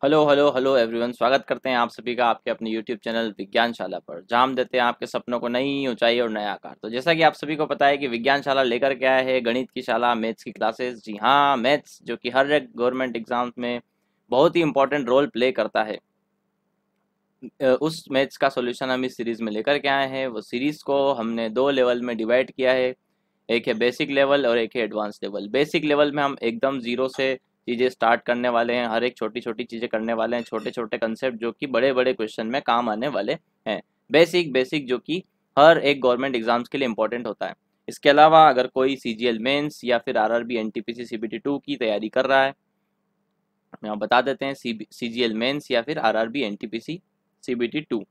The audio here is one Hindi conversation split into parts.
हेलो हेलो हेलो एवरीवन, स्वागत करते हैं आप सभी का आपके अपने यूट्यूब चैनल विज्ञानशाला पर, जहां हम देते हैं आपके सपनों को नई ऊंचाई और नया आकार। तो जैसा कि आप सभी को पता है कि विज्ञानशाला लेकर के आया है गणित की शाला, मैथ्स की क्लासेस। जी हाँ, मैथ्स जो कि हर एक गवर्नमेंट एग्जाम्स में बहुत ही इंपॉर्टेंट रोल प्ले करता है। उस मैथ्स का सॉल्यूशन हम इस सीरीज में लेकर के आए हैं। वो सीरीज को हमने दो लेवल में डिवाइड किया है, एक है बेसिक लेवल और एक है एडवांस लेवल। बेसिक लेवल में हम एकदम जीरो से चीज़ें स्टार्ट करने वाले हैं, हर एक छोटी छोटी चीज़ें करने वाले हैं, छोटे छोटे कंसेप्ट जो कि बड़े बड़े क्वेश्चन में काम आने वाले हैं। बेसिक बेसिक जो कि हर एक गवर्नमेंट एग्जाम्स के लिए इंपॉर्टेंट होता है। इसके अलावा अगर कोई सीजीएल मेंस या फिर आरआरबी एनटीपीसी सीबीटी 2 की तैयारी कर रहा है, हम यहाँ बता देते हैं सीजीएल मेंस या फिर आरआरबी एनटीपीसी सीबीटी 2,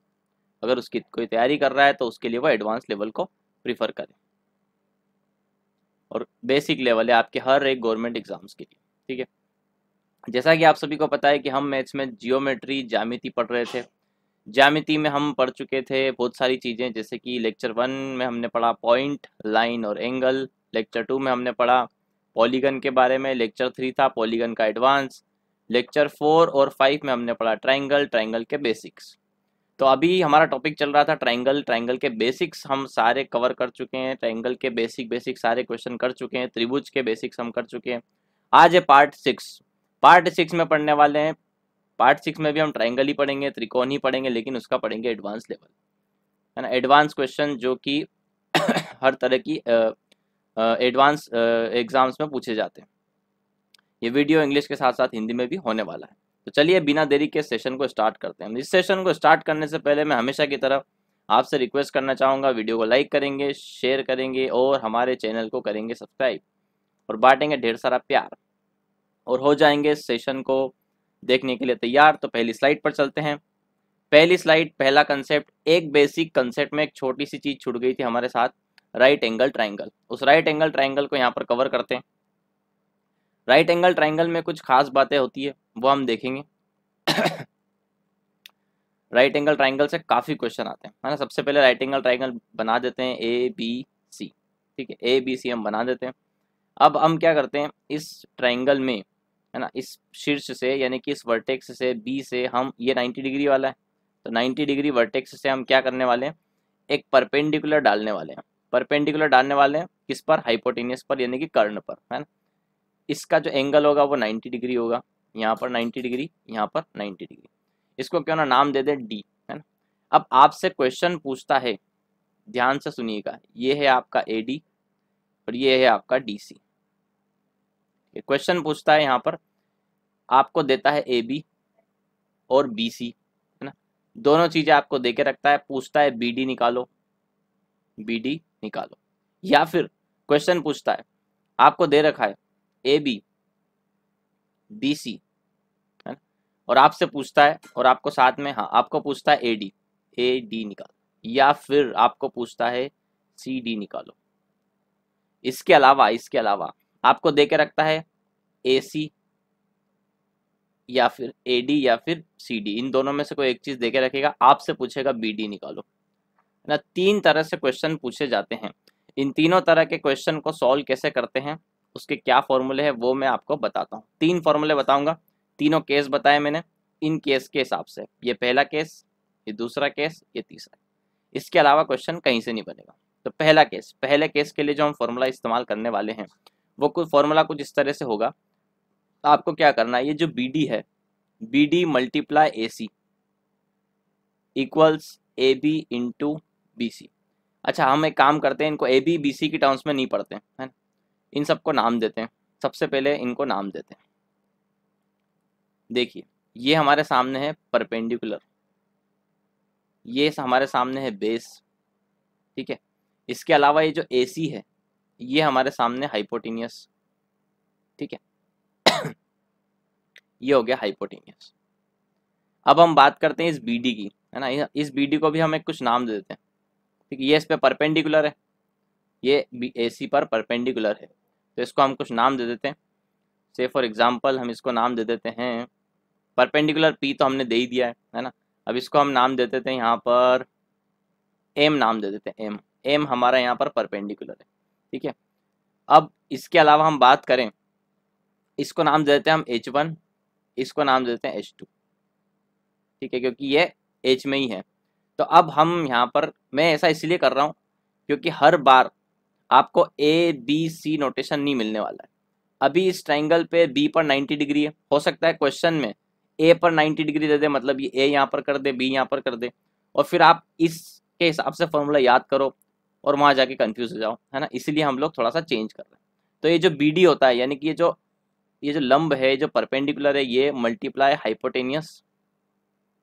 अगर उसकी कोई तैयारी कर रहा है तो उसके लिए वो एडवांस लेवल को प्रीफर करें। और बेसिक लेवल है आपके हर एक गवर्नमेंट एग्जाम्स के लिए। ठीक है, जैसा कि आप सभी को पता है कि हम मैथ्स में जियोमेट्री ज्यामिति पढ़ रहे थे। ज्यामिति में हम पढ़ चुके थे बहुत सारी चीज़ें, जैसे कि लेक्चर 1 में हमने पढ़ा पॉइंट, लाइन और एंगल। लेक्चर 2 में हमने पढ़ा पॉलीगन के बारे में। लेक्चर 3 था पॉलीगन का एडवांस। लेक्चर 4 और 5 में हमने पढ़ा ट्राइंगल, ट्राइंगल के बेसिक्स। तो अभी हमारा टॉपिक चल रहा था ट्राइंगल। ट्राइंगल के बेसिक्स हम सारे कवर कर चुके हैं, ट्राइंगल के बेसिक बेसिक सारे क्वेश्चन कर चुके हैं, त्रिभुज के बेसिक्स हम कर चुके हैं। आज है पार्ट 6। पार्ट 6 में पढ़ने वाले हैं। पार्ट 6 में भी हम ट्राइंगल ही पढ़ेंगे, त्रिकोण ही पढ़ेंगे, लेकिन उसका पढ़ेंगे एडवांस लेवल, है ना। एडवांस क्वेश्चन जो कि हर तरह की एडवांस एग्जाम्स में पूछे जाते हैं। ये वीडियो इंग्लिश के साथ साथ हिंदी में भी होने वाला है। तो चलिए बिना देरी के सेशन को स्टार्ट करते हैं। इस सेशन को स्टार्ट करने से पहले मैं हमेशा की तरह आपसे रिक्वेस्ट करना चाहूँगा, वीडियो को लाइक करेंगे, शेयर करेंगे और हमारे चैनल को करेंगे सब्सक्राइब और बांटेंगे ढेर सारा प्यार, और हो जाएंगे सेशन को देखने के लिए तैयार। तो पहली स्लाइड पर चलते हैं। पहली स्लाइड, पहला कंसेप्ट, एक बेसिक कंसेप्ट में एक छोटी सी चीज छूट गई थी हमारे साथ, राइट एंगल ट्राइंगल। उस राइट एंगल ट्राइंगल को यहाँ पर कवर करते हैं। राइट एंगल ट्राइंगल में कुछ खास बातें होती है, वो हम देखेंगे। राइट एंगल ट्राइंगल से काफी क्वेश्चन आते हैं, है ना। सबसे पहले राइट एंगल ट्राइंगल बना देते हैं ए बी सी। ठीक है, ए बी सी हम बना देते हैं। अब हम क्या करते हैं, इस ट्राइंगल में, है ना, इस शीर्ष से यानी कि इस वर्टेक्स से बी से हम, ये 90 डिग्री वाला है, तो 90 डिग्री वर्टेक्स से हम क्या करने वाले हैं, एक परपेंडिकुलर डालने वाले हैं। परपेंडिकुलर डालने वाले हैं किस पर, हाइपोटेनियस पर, यानी कि कर्ण पर, है ना। इसका जो एंगल होगा वो 90 डिग्री होगा, यहाँ पर 90 डिग्री, यहाँ पर 90 डिग्री। इसको क्यों ना नाम दे दें डी, है ना। अब आपसे क्वेश्चन पूछता है, ध्यान से सुनिएगा, ये है आपका ए डी और ये है आपका डी सी। क्वेश्चन पूछता है यहाँ पर, आपको देता है ए बी और बी सी, है ना। दोनों चीजें आपको देके रखता है, पूछता है बी डी निकालो, बी डी निकालो। या फिर क्वेश्चन पूछता है, आपको दे रखा है ए बी बी सी, है ना, और आपसे पूछता है, और आपको साथ में, हाँ, आपको पूछता है ए डी निकालो, या फिर आपको पूछता है सी डी निकालो। इसके अलावा आपको देके रखता है ए सी या फिर ए डी या फिर सी डी, इन दोनों में से कोई एक चीज देके रखेगा, आपसे पूछेगा बी डी निकालो, है ना। तीन तरह से क्वेश्चन पूछे जाते हैं। इन तीनों तरह के क्वेश्चन को सॉल्व कैसे करते हैं, उसके क्या फॉर्मूले हैं, वो मैं आपको बताता हूँ। तीन फॉर्मूले बताऊंगा, तीनों केस बताए मैंने। इन केस के हिसाब से, ये पहला केस, ये दूसरा केस, ये तीसरा। इसके अलावा क्वेश्चन कहीं से नहीं बनेगा। तो पहला केस, पहले केस के लिए जो हम फॉर्मूला इस्तेमाल करने वाले हैं, वो कुछ फॉर्मूला कुछ इस तरह से होगा। आपको क्या करना है, ये जो बी डी है, B D multiply A C equals A B into B C. अच्छा, हम एक काम करते हैं, इनको ए बी बी सी की टर्म्स में नहीं पढ़ते हैं, है ना। इन सबको नाम देते हैं। सबसे पहले इनको नाम देते हैं। देखिए, ये हमारे सामने है परपेंडिकुलर, ये हमारे सामने है बेस। ठीक है, इसके अलावा ये जो ए सी है, ये हमारे सामने हाइपोटेनियस। ठीक है, ये हो गया हाइपोटेनियस। अब हम बात करते हैं इस बी डी की, है ना। इस बी डी को भी हम एक कुछ नाम दे देते हैं। ठीक है, ये इस पे परपेंडिकुलर है, ये ए सी पर परपेंडिकुलर है, तो इसको हम कुछ नाम दे देते हैं। से फॉर एग्जांपल हम इसको नाम दे देते हैं, परपेंडिकुलर पी तो हमने दे ही दिया है ना। अब इसको हम नाम दे देते हैं यहाँ पर एम, नाम दे देते हैं एम। एम हमारा यहाँ पर परपेंडिकुलर है। ठीक है, अब इसके अलावा हम बात करें, इसको नाम दे देते हैं हम H1, इसको नाम दे देते हैं H2। ठीक है, क्योंकि ये एच में ही है। तो अब हम यहाँ पर, मैं ऐसा इसलिए कर रहा हूँ क्योंकि हर बार आपको ए बी सी नोटेशन नहीं मिलने वाला है। अभी इस ट्राइंगल पे बी पर 90 डिग्री है, हो सकता है क्वेश्चन में ए पर 90 डिग्री दे दे, मतलब ये ए यहाँ पर कर दे, बी यहाँ पर कर दे, और फिर आप इसके हिसाब से फॉर्मूला याद करो और वहाँ जाके कंफ्यूज हो जाओ, है ना। इसीलिए हम लोग थोड़ा सा चेंज कर रहे हैं। तो ये जो बी डी होता है, यानी कि ये जो लंब है, जो परपेंडिकुलर है, ये multiply hypotenuse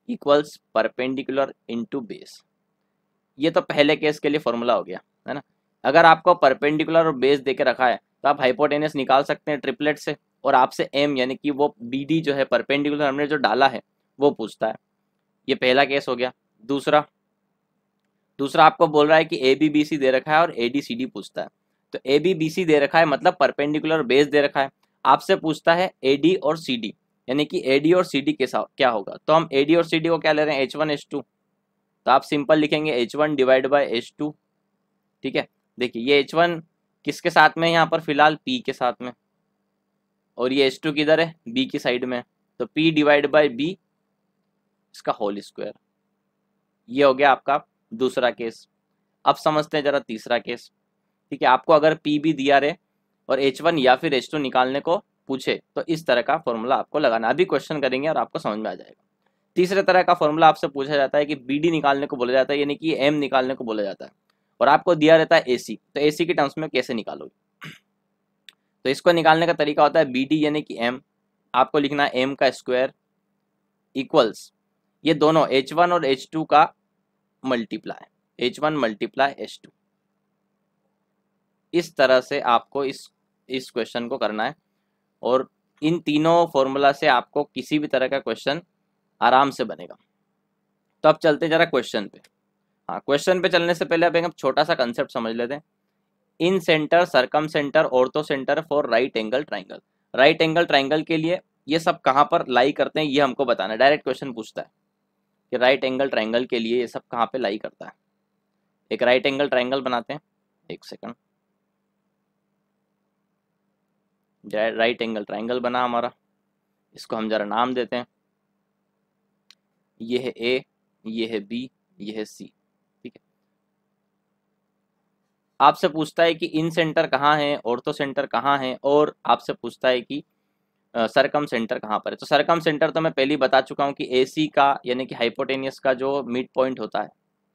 equals perpendicular into base. ये तो पहले केस के लिए फॉर्मूला हो गया, है ना। अगर आपको परपेंडिकुलर और बेस देके रखा है तो आप हाइपोटेनियस निकाल सकते हैं ट्रिपलेट से, और आपसे एम यानी कि वो बी डी जो है परपेंडिकुलर हमने जो डाला है वो पूछता है। ये पहला केस हो गया। दूसरा दूसरा आपको बोल रहा है कि ए बी बी सी दे रखा है और ए डी सी डी पूछता है। तो ए बी बी सी दे रखा है मतलब परपेंडिकुलर बेस दे रखा है, आपसे पूछता है ए डी और सी डी, यानी कि ए डी और सी डी के साथ क्या होगा। तो हम ए डी और सी डी को क्या ले रहे हैं, एच वन एच टू। तो आप सिंपल लिखेंगे H one divide by H two. ठीक है, देखिए ये एच वन किसके साथ में, यहाँ पर फिलहाल पी के साथ में, और ये एच टू किधर है, बी की साइड में। तो पी डिवाइड बाई बी इसका होल स्क्वायर। ये हो गया आपका दूसरा केस। अब समझते हैं जरा तीसरा केस। ठीक है, आपको अगर पी भी दिया रहे और एच वन या फिर एच टू निकालने को पूछे तो इस तरह का फॉर्मूला आपको लगाना। अभी क्वेश्चन करेंगे और आपको समझ में आ जाएगा। तीसरे तरह का फॉर्मूला आपसे पूछा जाता है कि बी डी निकालने को बोला जाता है, यानी कि एम निकालने को बोला जाता है, और आपको दिया रहता है ए सी। तो ए सी के टर्म्स में कैसे निकालोगे। तो इसको निकालने का तरीका होता है बी डी यानी कि एम, आपको लिखना है एम का स्क्वायर इक्वल्स ये दोनों एच वन और एच टू का multiply, H one multiply H two. इस तरह से आपको इस क्वेश्चन को करना है, और इन तीनों फॉर्मूला से आपको किसी भी तरह का क्वेश्चन आराम से बनेगा। तो अब चलते जरा क्वेश्चन पे। हाँ, क्वेश्चन पे चलने से पहले अब एक छोटा सा कंसेप्ट समझ लेते हैं। Incentre, circumcentre, orthocentre for right angle triangle. Right angle triangle के लिए ये सब कहाँ पर लाई करते हैं ये हमको बताना है। डायरेक्ट क्वेश्चन पूछता है कि राइट एंगल ट्राइंगल के लिए ये सब कहाँ पे लाई करता है। एक राइट एंगल ट्राइंगल बनाते हैं, एक सेकंड। राइट एंगल ट्राइंगल बना हमारा, इसको हम जरा नाम देते हैं। ये है ए, ये है बी, ये है सी। ठीक है, आपसे पूछता है कि इन सेंटर कहाँ है, ऑर्थो सेंटर कहाँ है, और आपसे पूछता है कि सरकम सेंटर कहाँ पर है। तो सरकम सेंटर तो मैं पहले ही बता चुका हूँ कि ए सी का यानी कि हाइपोटेनियस का जो मिड पॉइंट होता है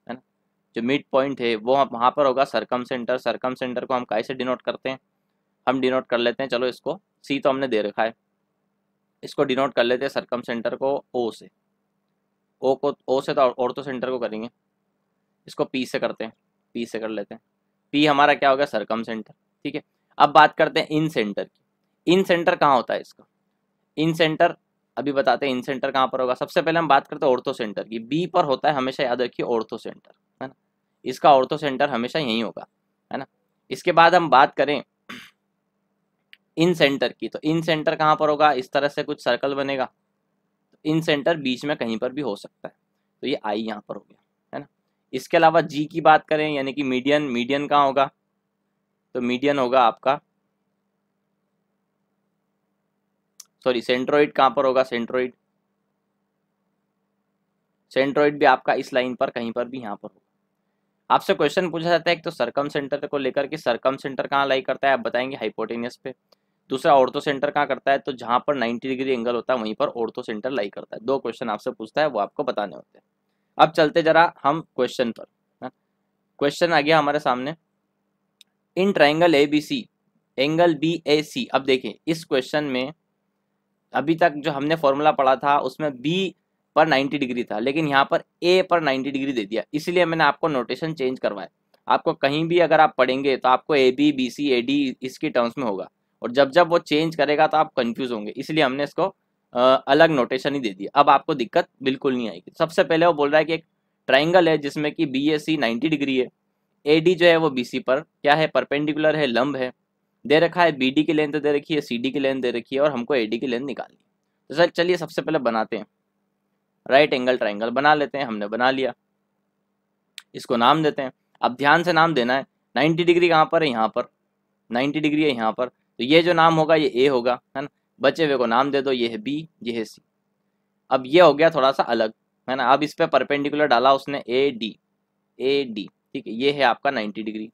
ना, जो मिड पॉइंट है वो वहाँ पर होगा सरकम सेंटर। सरकम सेंटर को हम कैसे डिनोट करते हैं, हम डिनोट कर लेते हैं, चलो इसको सी तो हमने दे रखा है, इसको डिनोट कर लेते हैं सरकम सेंटर को ओ से। ओ से तो ऑर्थो सेंटर को करेंगे, इसको पी से करते हैं, पी से कर लेते हैं। पी हमारा क्या होगा, सरकम सेंटर। ठीक है, अब बात करते हैं इन सेंटर की। इन सेंटर कहाँ होता है इसका, इन सेंटर अभी बताते हैं इन सेंटर कहाँ पर होगा। सबसे पहले हम बात करते हैं ऑर्थो सेंटर की। बी पर होता है, हमेशा याद रखिए, ऑर्थो सेंटर, है ना। इसका ऑर्थो सेंटर हमेशा यहीं होगा, है ना। इसके बाद हम बात करें इन सेंटर की, तो इन सेंटर कहाँ पर होगा, इस तरह से कुछ सर्कल बनेगा, तो इन सेंटर बीच में कहीं पर भी हो सकता है, तो ये आई यहाँ पर हो गया, है ना। इसके अलावा जी की बात करें यानी कि मीडियन, मीडियन कहाँ होगा, तो मीडियन होगा आपका, सॉरी सेंट्रोइड कहाँ पर होगा, सेंट्रोइड, सेंट्रोइड भी आपका इस लाइन पर कहीं पर भी यहाँ पर होगा। आपसे क्वेश्चन पूछा जाता है एक तो सरकम सेंटर को लेकर कि सरकम सेंटर कहाँ लाई करता है, आप बताएंगे हाइपोटेनियस पे। दूसरा ऑर्थो सेंटर कहाँ करता है, तो जहाँ पर 90 डिग्री एंगल होता है वहीं पर ऑर्थो सेंटर लाई करता है। दो क्वेश्चन आपसे पूछता है, वो आपको बताने होते हैं। अब चलते जरा हम क्वेश्चन पर। क्वेश्चन आ गया हमारे सामने, in triangle A B C angle B A C. अब देखिए इस क्वेश्चन में अभी तक जो हमने फॉर्मूला पढ़ा था उसमें बी पर 90 डिग्री था, लेकिन यहाँ पर ए पर 90 डिग्री दे दिया, इसलिए मैंने आपको नोटेशन चेंज करवाया। आपको कहीं भी अगर आप पढ़ेंगे तो आपको A B B C A D इसकी टर्म्स में होगा, और जब जब वो चेंज करेगा तो आप कंफ्यूज होंगे, इसलिए हमने इसको अलग नोटेशन ही दे दिया। अब आपको दिक्कत बिल्कुल नहीं आएगी। सबसे पहले वो बोल रहा है कि एक ट्राइंगल है जिसमें कि बी ए सी 90 डिग्री है, ए डी जो है वो बी सी पर क्या है, परपेंडिकुलर है, लंब है, दे रखा है, बी डी की लेंथ दे रखी है, सी डी की लेंथ दे रखी है, और हमको ए डी की लेंथ निकालनी है। तो सर चलिए सबसे पहले बनाते हैं, राइट एंगल ट्राइंगल बना लेते हैं। हमने बना लिया, इसको नाम देते हैं। अब ध्यान से नाम देना है, 90 डिग्री कहाँ पर है, यहाँ पर 90 डिग्री है यहाँ पर, तो ये जो नाम होगा ये ए होगा, है ना। बचे हुए को नाम दे दो, ये है बी, ये है सी। अब ये हो गया थोड़ा सा अलग, है ना। अब इस पे परपेंडिकुलर डाला उसने ए डी, ठीक है, ये है आपका 90 डिग्री।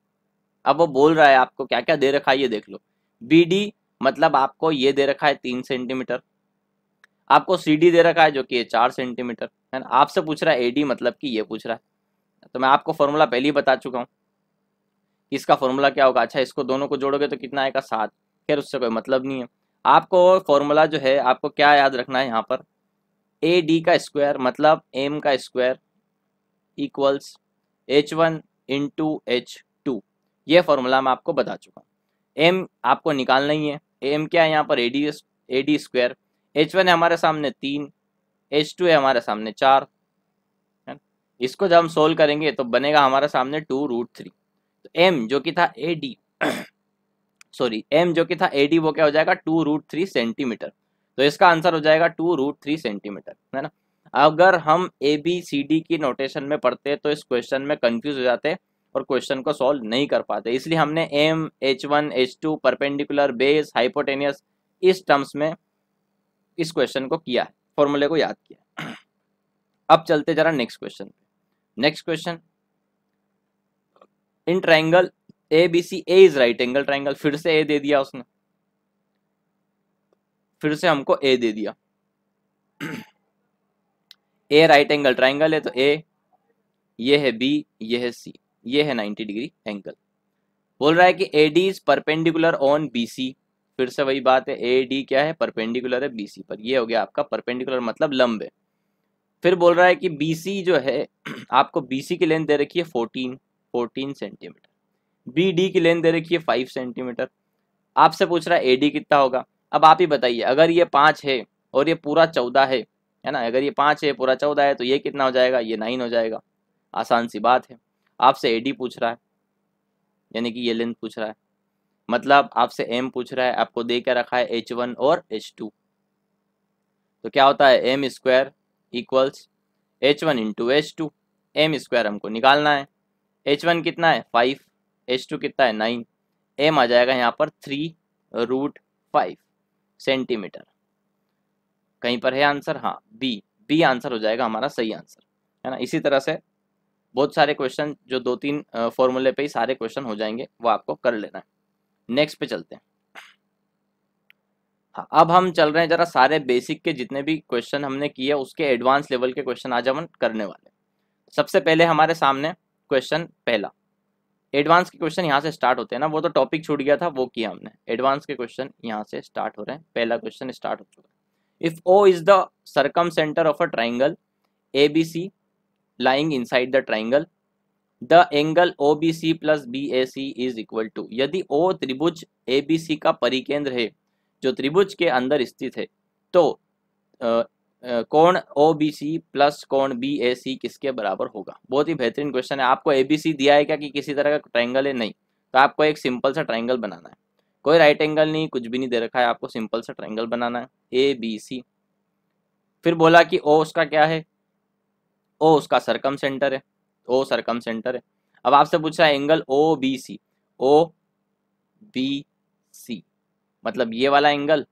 अब वो बोल रहा है आपको क्या क्या दे रखा है ये देख लो। बी डी मतलब आपको ये दे रखा है 3 सेंटीमीटर, आपको सी डी दे रखा है जो कि है 4 सेंटीमीटर, है ना। आपसे पूछ रहा है ए डी मतलब कि ये पूछ रहा है। तो मैं आपको फॉर्मूला पहले ही बता चुका हूँ, इसका फॉर्मूला क्या होगा। अच्छा, इसको दोनों को जोड़ोगे तो कितना आएगा 7। खैर उससे कोई मतलब नहीं है। आपको फॉर्मूला जो है आपको क्या याद रखना है यहाँ पर, ए डी का स्क्वायर मतलब एम का square equals H1 into H2। ये फॉर्मूला मैं आपको बता चुका हूँ। एम आपको निकालना ही है। एम क्या है यहाँ पर, ए डी स्क्वायर। H1 है हमारे सामने 3, H2 है हमारे सामने 4, है ना? इसको जब हम सोल्व करेंगे तो बनेगा हमारे सामने 2√3। तो एम जो कि था ए डी सॉरी एम जो कि था ए डी वो क्या हो जाएगा 2√3 सेंटीमीटर। तो इसका आंसर हो जाएगा 2√3 सेंटीमीटर, है ना। अगर हम ए बी सी डी की नोटेशन में पढ़ते तो इस क्वेश्चन में कंफ्यूज हो जाते और क्वेश्चन को सॉल्व नहीं कर पाते, इसलिए हमने M H1 H2 perpendicular base hypotenuse इस टर्म्स में इस क्वेश्चन को किया है, फॉर्मूले को याद किया। अब चलते जरा next question. Next question, in triangle A B C, A is right angle triangle, फिर से ए दे दिया उसने, फिर से हमको ए दे दिया। ए राइट एंगल ट्राइंगल है तो ए, ये है बी, ये है सी, ये है 90 डिग्री एंगल। बोल रहा है कि A D is perpendicular on B C, फिर से वही बात है, ए डी क्या है, परपेंडिकुलर है बी सी पर। ये हो गया आपका परपेंडिकुलर मतलब लंब है। फिर बोल रहा है कि बी सी जो है आपको बी सी की लेंथ दे रखी है 14 सेंटीमीटर, बी डी की लेंथ दे रखी है 5 सेंटीमीटर। आपसे पूछ रहा है ए डी कितना होगा। अब आप ही बताइए, अगर ये 5 है और ये पूरा 14 है ना, अगर ये 5 है पूरा 14 है तो ये कितना हो जाएगा, ये 9 हो जाएगा। आसान सी बात है। आपसे ए डी पूछ रहा है यानी कि ये लेंथ पूछ रहा है, मतलब आपसे एम पूछ रहा है, आपको दे के रखा है H1 और H2। तो क्या होता है, M square equals H1 into H2। M square हमको निकालना है, H1 कितना है 5, H2 कितना है 9, एम आ जाएगा यहाँ पर 3√5 सेंटीमीटर। कहीं पर है आंसर, हाँ बी, बी आंसर हो जाएगा हमारा सही आंसर, है ना। इसी तरह से बहुत सारे क्वेश्चन जो 2-3 फॉर्मूले पे ही सारे क्वेश्चन हो जाएंगे, वो आपको कर लेना है। नेक्स्ट पे चलते हैं। हाँ, अब हम चल रहे हैं जरा सारे बेसिक के जितने भी क्वेश्चन हमने किए उसके एडवांस लेवल के क्वेश्चन आज हम करने वाले। सबसे पहले हमारे सामने क्वेश्चन पहला, एडवांस के क्वेश्चन यहाँ से स्टार्ट होते हैं ना, वो तो टॉपिक छूट गया था वो किया हमने। एडवांस के क्वेश्चन यहाँ से स्टार्ट हो रहे हैं। पहला क्वेश्चन स्टार्ट हो चुका है। If O is the circumcentre of a triangle A B C lying inside the triangle, the angle O B C plus B A C is equal to. यदि ओ त्रिभुज ए बी सी का परिकेंद्र है जो त्रिभुज के अंदर स्थित है, तो कोण ओ बी सी प्लस कोण बी ए सी किसके बराबर होगा। बहुत ही बेहतरीन क्वेश्चन है। आपको ए बी सी दिया है क्या कि किसी तरह का ट्राइंगल है, नहीं, तो आपको एक सिंपल सा ट्राइंगल बनाना है। कोई राइट एंगल नहीं, कुछ भी नहीं दे रखा है, आपको सिंपल सा ट्राइंगल बनाना है ए बी सी। फिर बोला कि ओ उसका क्या है, ओ उसका सरकम सेंटर है, ओ सरकम सेंटर है। अब आपसे पूछा है angle O B C, O B C मतलब ये वाला एंगल,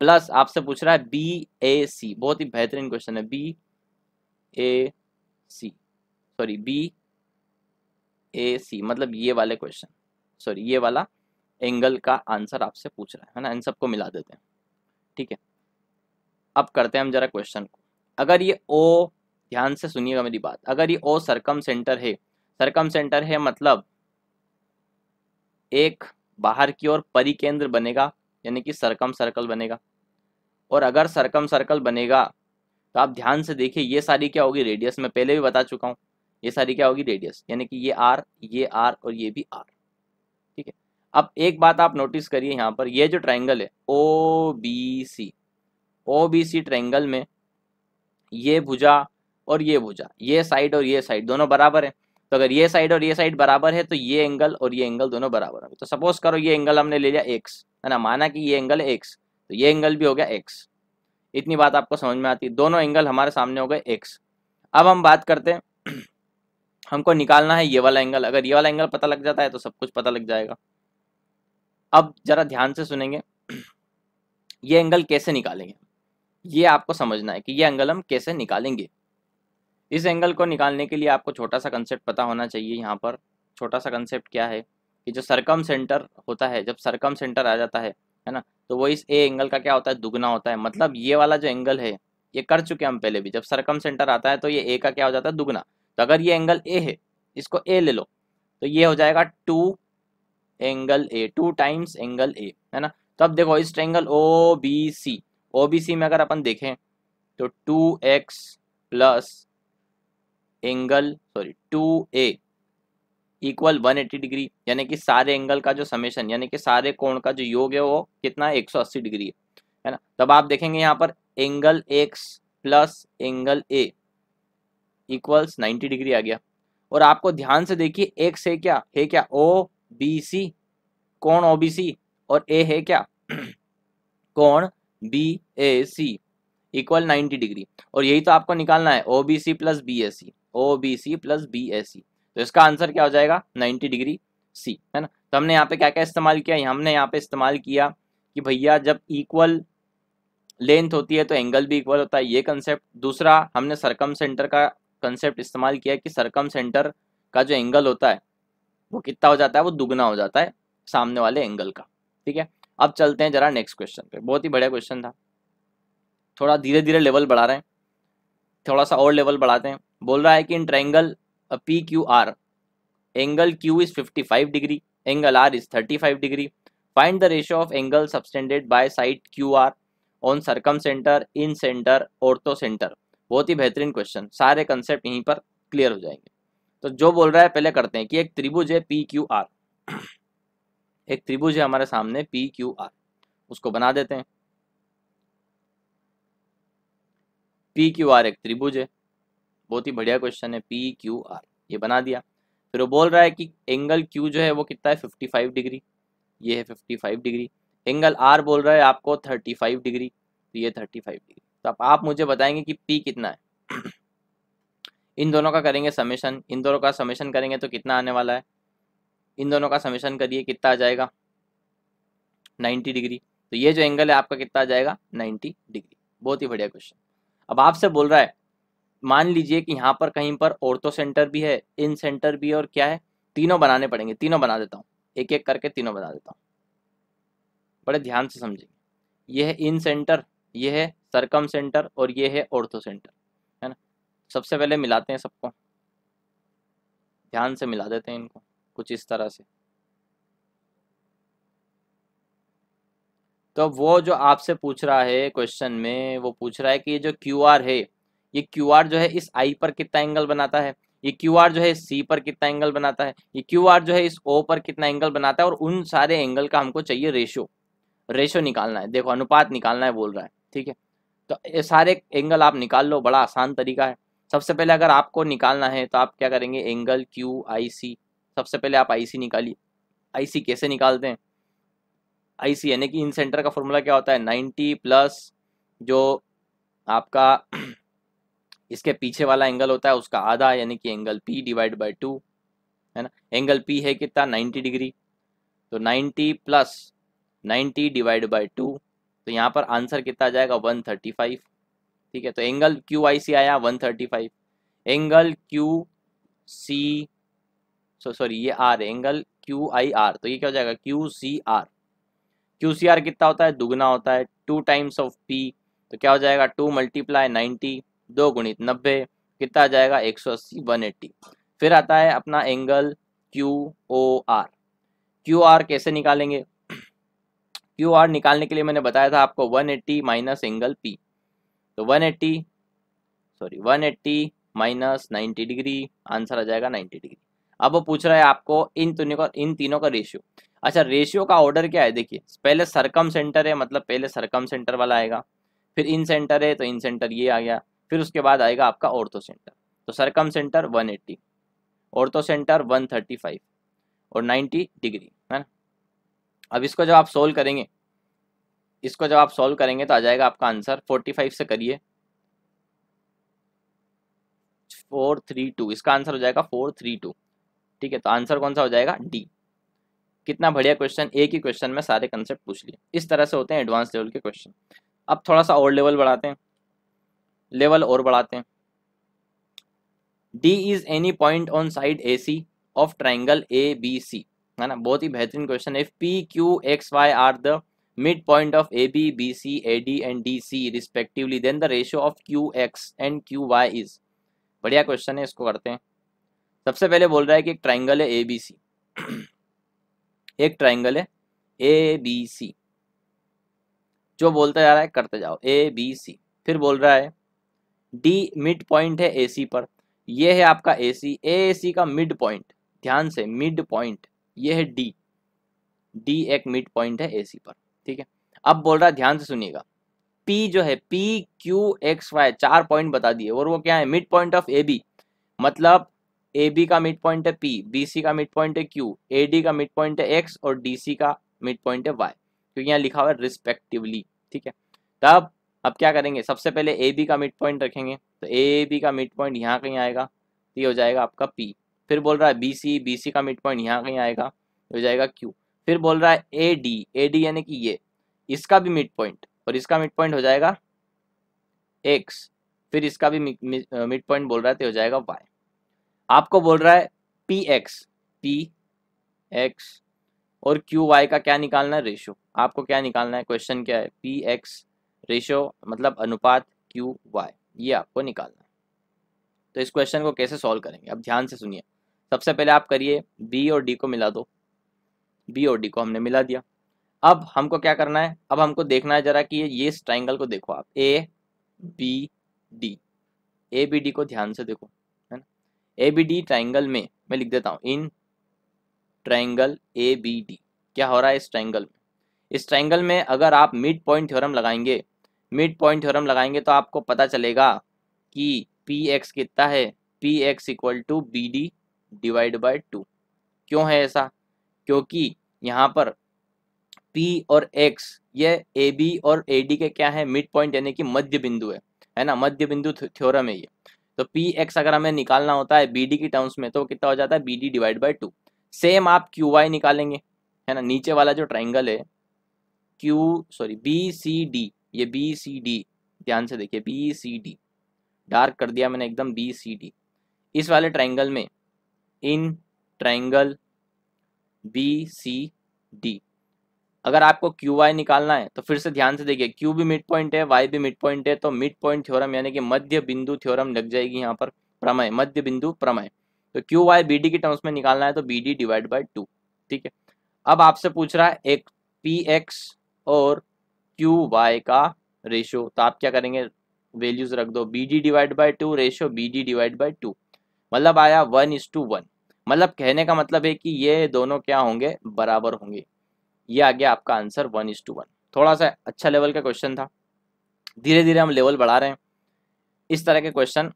प्लस आपसे पूछ रहा है बी ए सी। बहुत ही बेहतरीन क्वेश्चन है, B A C, sorry B A C मतलब ये वाले क्वेश्चन, सॉरी ये वाला एंगल का आंसर आपसे पूछ रहा है ना। इन सबको मिला देते हैं, ठीक है। अब करते हैं हम जरा क्वेश्चन को। अगर ये ओ, ध्यान से सुनिएगा मेरी बात, अगर ये ओ सरकम सेंटर है, सरकम सेंटर है मतलब एक बाहर की ओर परिकेंद्र बनेगा यानी कि सरकम सर्कल बनेगा। और अगर सरकम सर्कल बनेगा तो आप ध्यान से देखिए, ये सारी क्या होगी रेडियस, मैं पहले भी बता चुका हूँ, ये सारी क्या होगी रेडियस, यानी कि ये आर और ये भी आर, ठीक है। अब एक बात आप नोटिस करिए यहाँ पर, ये जो ट्राइंगल है ओ बी सी ट्राइंगल में ये भुजा और ये साइड और ये साइड दोनों बराबर है। तो अगर ये साइड और ये साइड बराबर है तो ये एंगल और ये एंगल दोनों बराबर है। तो सपोज करो ये एंगल हमने ले लिया एक्स, है ना, माना कि ये एंगल है एक्स, तो ये एंगल भी हो गया एक्स। इतनी बात आपको समझ में आती है, दोनों एंगल हमारे सामने हो गए एक्स। अब हम बात करते हैं, हमको निकालना है ये वाला एंगल। अगर ये वाला एंगल पता लग जाता है तो सब कुछ पता लग जाएगा। अब जरा ध्यान से सुनेंगे, ये एंगल कैसे निकालेंगे, ये आपको समझना है कि ये एंगल हम कैसे निकालेंगे। इस एंगल को निकालने के लिए आपको छोटा सा कंसेप्ट पता होना चाहिए। यहाँ पर छोटा सा कंसेप्ट क्या है कि जो सरकम सेंटर होता है, जब सरकम सेंटर आ जाता है ना, तो वो इस ए एंगल का क्या होता है, दुगना होता है। मतलब ये वाला जो एंगल है, ये कर चुके हम पहले भी, जब सरकम सेंटर आता है तो ये ए का क्या हो जाता है, दुगना। तो अगर ये एंगल ए है, इसको ए ले लो, तो ये हो जाएगा 2 angle A, 2 times angle A, है ना। तो अब देखो इस triangle O B C, O B C में अगर अपन देखें तो 2x plus angle 2a equal 180 degree, यानी कि सारे एंगल का जो समेशन, यानी कि सारे कोण का जो योग है वो कितना है, 180 डिग्री है ना। तब आप देखेंगे यहाँ पर angle x plus angle a equals 90 degree आ गया। और आपको ध्यान से देखिए x है क्या ओ बी सी, कोण ओ बी सी, और a है क्या कोण B A C equal 90 degree. और यही तो आपको निकालना है, O B C plus B A C, O B C plus B A C. तो इसका आंसर क्या हो जाएगा, 90 डिग्री सी, है ना। तो हमने यहाँ पे क्या क्या इस्तेमाल किया, हमने यहाँ पे इस्तेमाल किया कि भैया जब इक्वल लेंथ होती है तो एंगल भी इक्वल होता है, ये कंसेप्ट। दूसरा हमने सरकम सेंटर का कंसेप्ट इस्तेमाल किया कि सरकम सेंटर का जो एंगल होता है वो कितना हो जाता है, वो दुगना हो जाता है सामने वाले एंगल का। ठीक है, अब चलते हैं जरा नेक्स्ट क्वेश्चन पे। बहुत ही बढ़िया क्वेश्चन था, थोड़ा धीरे धीरे लेवल बढ़ा रहे हैं, थोड़ा सा और लेवल बढ़ाते हैं। बोल रहा है कि in triangle P Q R, angle Q is 55 degree, angle R is 35 degree, find the ratio of angle subtended by side Q R on circumcentre, incentre, orthocentre. बहुत ही बेहतरीन क्वेश्चन, सारे कंसेप्ट यहीं पर क्लियर हो जाएंगे। तो जो बोल रहा है पहले करते हैं कि एक त्रिभुज है पी क्यू आर, एक त्रिभुज है हमारे सामने पी क्यू आर, उसको बना देते हैं। पी क्यू आर एक त्रिभुज है, बहुत ही बढ़िया क्वेश्चन है, पी क्यू आर, ये बना दिया। फिर वो बोल रहा है कि एंगल क्यू जो है वो कितना है, 55 डिग्री, ये है 55 डिग्री। एंगल आर बोल रहा है आपको 35 डिग्री, तो ये 35 डिग्री। तो अब आप मुझे बताएंगे कि पी कितना है। इन दोनों का करेंगे समेशन, इन दोनों का समेशन करेंगे तो कितना आने वाला है, इन दोनों का समेशन करिए, कितना आ जाएगा, 90 डिग्री। तो ये जो एंगल है आपका कितना आ जाएगा, 90 डिग्री। बहुत ही बढ़िया क्वेश्चन। अब आपसे बोल रहा है, मान लीजिए कि यहाँ पर कहीं पर ऑर्थो सेंटर भी है, इन सेंटर भी है, और क्या है, तीनों बनाने पड़ेंगे। तीनों बना देता हूँ, एक एक करके तीनों बना देता हूँ, बड़े ध्यान से समझेंगे। ये है इन सेंटर, ये है सरकम सेंटर, और ये है ऑर्थो सेंटर, है ना। सबसे पहले मिलाते हैं सबको, ध्यान से मिला देते हैं इनको कुछ इस तरह से। तो वो जो आपसे पूछ रहा है क्वेश्चन में, वो पूछ रहा है कि ये जो क्यू आर है, ये क्यू आर जो है इस आई पर कितना एंगल बनाता है, ये क्यू आर जो है सी पर कितना एंगल बनाता है, ये क्यू आर जो है इस ओ पर कितना एंगल बनाता है, और उन सारे एंगल का हमको चाहिए रेशो, रेशो निकालना है। देखो अनुपात निकालना है बोल रहा है, ठीक है। तो ये सारे एंगल आप निकाल लो, बड़ा आसान तरीका है। सबसे पहले अगर आपको निकालना है तो आप क्या करेंगे, एंगल क्यू आई सी, सबसे पहले आप आई सी निकालिए। आई सी कैसे निकालते हैं, आई सी यानी कि इन सेंटर का फॉर्मूला क्या होता है, 90 प्लस जो आपका इसके पीछे वाला एंगल होता है उसका आधा, यानी कि एंगल पी डिवाइड बाई 2, है ना। एंगल पी है कितना, 90 डिग्री, तो 90 प्लस 90 डिवाइड बाई 2, तो यहाँ पर आंसर कितना आ जाएगा, 135। ठीक है, तो एंगल क्यू आई सी आया 135। एंगल क्यू सी, सॉरी ये R, angle Q I R, तो ये क्या हो जाएगा, Q C R. Q C R कितना होता है, दुगना होता है, 2 टाइम्स ऑफ पी, तो क्या हो जाएगा, 2 मल्टीप्लाई 90, 2 गुणित 90, कितना आ जाएगा, 180, 180। फिर आता है अपना angle Q O R. Q R कैसे निकालेंगे, क्यू आर निकालने के लिए मैंने बताया था आपको 180 माइनस एंगल पी, तो 180 माइनस 90 डिग्री, आंसर आ जाएगा 90 डिग्री। अब वो पूछ रहा है आपको इन तीनों का रेशियो। अच्छा, रेशियो का ऑर्डर क्या है, देखिए पहले सरकम सेंटर है, मतलब पहले सरकम सेंटर वाला आएगा, फिर इन सेंटर है तो इन सेंटर ये आ गया, फिर उसके बाद आएगा आपका ऑर्थो सेंटर। तो सरकम सेंटर 180, ऑर्थो सेंटर 135 और 90 डिग्री, है ना। अब इसको जब आप सोल्व करेंगे, इसको जब आप सोल्व करेंगे तो आ जाएगा आपका आंसर, 45 से करिए 432, इसका आंसर हो जाएगा 432। ठीक है, तो आंसर कौन सा हो जाएगा, डी। कितना बढ़िया क्वेश्चन, एक ही क्वेश्चन में सारे कंसेप्ट पूछ लिए। इस तरह से होते हैं एडवांस लेवल के क्वेश्चन। अब थोड़ा सा और लेवल बढ़ाते हैं, लेवल और बढ़ाते हैं। D is any point on side A C of triangle A B C, है ना, बहुत ही बेहतरीन क्वेश्चन है। If P Q X Y are the midpoint of A B B C A D and D C respectively then the ratio of Q X and Q Y is. बढ़िया क्वेश्चन है, इसको करते हैं। सबसे पहले बोल रहा है कि एक ट्राइंगल है ए बी सी एक ट्राइंगल है ए बी सी, जो बोलता जा रहा है करते जाओ, ए बी सी। फिर बोल रहा है डी मिड पॉइंट है ए सी पर, ये है आपका ए सी का मिड पॉइंट, ध्यान से मिड पॉइंट, ये है डी, डी एक मिड पॉइंट है ए सी पर, ठीक है। अब बोल रहा है, ध्यान से सुनिएगा, पी जो है P Q X Y, 4 point बता दिए, और वो क्या है, midpoint of A B, मतलब ए बी का मिड पॉइंट है पी, बी सी का मिड पॉइंट है क्यू, ए डी का मिड पॉइंट है एक्स और डी सी का मिड पॉइंट है वाई, क्योंकि यहाँ लिखा हुआ है रिस्पेक्टिवली, ठीक है। तब अब क्या करेंगे, सबसे पहले ए बी का मिड पॉइंट रखेंगे, तो ए बी का मिड पॉइंट यहाँ कहीं आएगा, तो ये हो जाएगा आपका पी। फिर बोल रहा है बी सी का मिड पॉइंट यहाँ कहीं आएगा, हो जाएगा क्यू। फिर बोल रहा है ए डी यानी कि ये, इसका भी मिड पॉइंट, और इसका मिड पॉइंट हो जाएगा एक्स, फिर इसका भी मिड पॉइंट बोल रहा है, तो हो जाएगा वाई। आपको बोल रहा है पी एक्स और क्यू वाई का क्या निकालना है, रेशो। आपको क्या निकालना है, क्वेश्चन क्या है, पी एक्स रेशो मतलब अनुपात क्यू वाई, ये आपको निकालना है। तो इस क्वेश्चन को कैसे सॉल्व करेंगे, अब ध्यान से सुनिए। सबसे पहले आप करिए बी और डी को मिला दो, बी और डी को हमने मिला दिया। अब हमको क्या करना है, अब हमको देखना है जरा कि ये इस ट्राइंगल को देखो आप, A B D, A B D को ध्यान से देखो, है ना। ए बी डी ट्राइंगल में मैं लिख देता हूँ, in triangle A B D, क्या हो रहा है इस ट्राइंगल में, इस ट्राइंगल में अगर आप मिड पॉइंट थ्योरम लगाएंगे, मिड पॉइंट थ्योरम लगाएंगे तो आपको पता चलेगा कि पी एक्स कितना है, P X equal to B D divide by 2। क्यों है ऐसा, क्योंकि यहाँ पर P और X ये ए बी और ए डी के क्या है, मिड पॉइंट यानी कि मध्य बिंदु है ना, मध्य बिंदु थ्योरम है ये। तो पी एक्स अगर हमें निकालना होता है बी डी की टर्म्स में, तो कितना हो जाता है, B D divide by 2। Same आप क्यू वाई निकालेंगे, है ना, नीचे वाला जो ट्राइंगल है बी सी डी, ये बी सी डी, ध्यान से देखिए बी सी डी, डार्क कर दिया मैंने एकदम, बी सी डी, इस वाले ट्राइंगल में, in triangle B C D, अगर आपको क्यू वाई निकालना है तो फिर से ध्यान से देखिए, क्यू भी मिड पॉइंट है, वाई भी मिड पॉइंट है, तो मिड पॉइंट थ्योरम यानी कि मध्य बिंदु थ्योरम लग जाएगी यहाँ पर, प्रमेय, मध्य बिंदु प्रमेय। तो क्यू वाई बी डी की टर्म्स में निकालना है तो बी डी डिवाइड बाई 2, ठीक है। अब आपसे पूछ रहा है एक पी एक्स और क्यू वाई का रेशियो, तो आप क्या करेंगे, वैल्यूज रख दो, B D divide by 2 ratio B D divide by 2, मतलब आया 1:1, मतलब कहने का मतलब है कि ये दोनों क्या होंगे, बराबर होंगे। ये आ गया आपका आंसर 1:1। थोड़ा सा अच्छा लेवल का क्वेश्चन था, धीरे धीरे हम लेवल बढ़ा रहे हैं। इस तरह के क्वेश्चन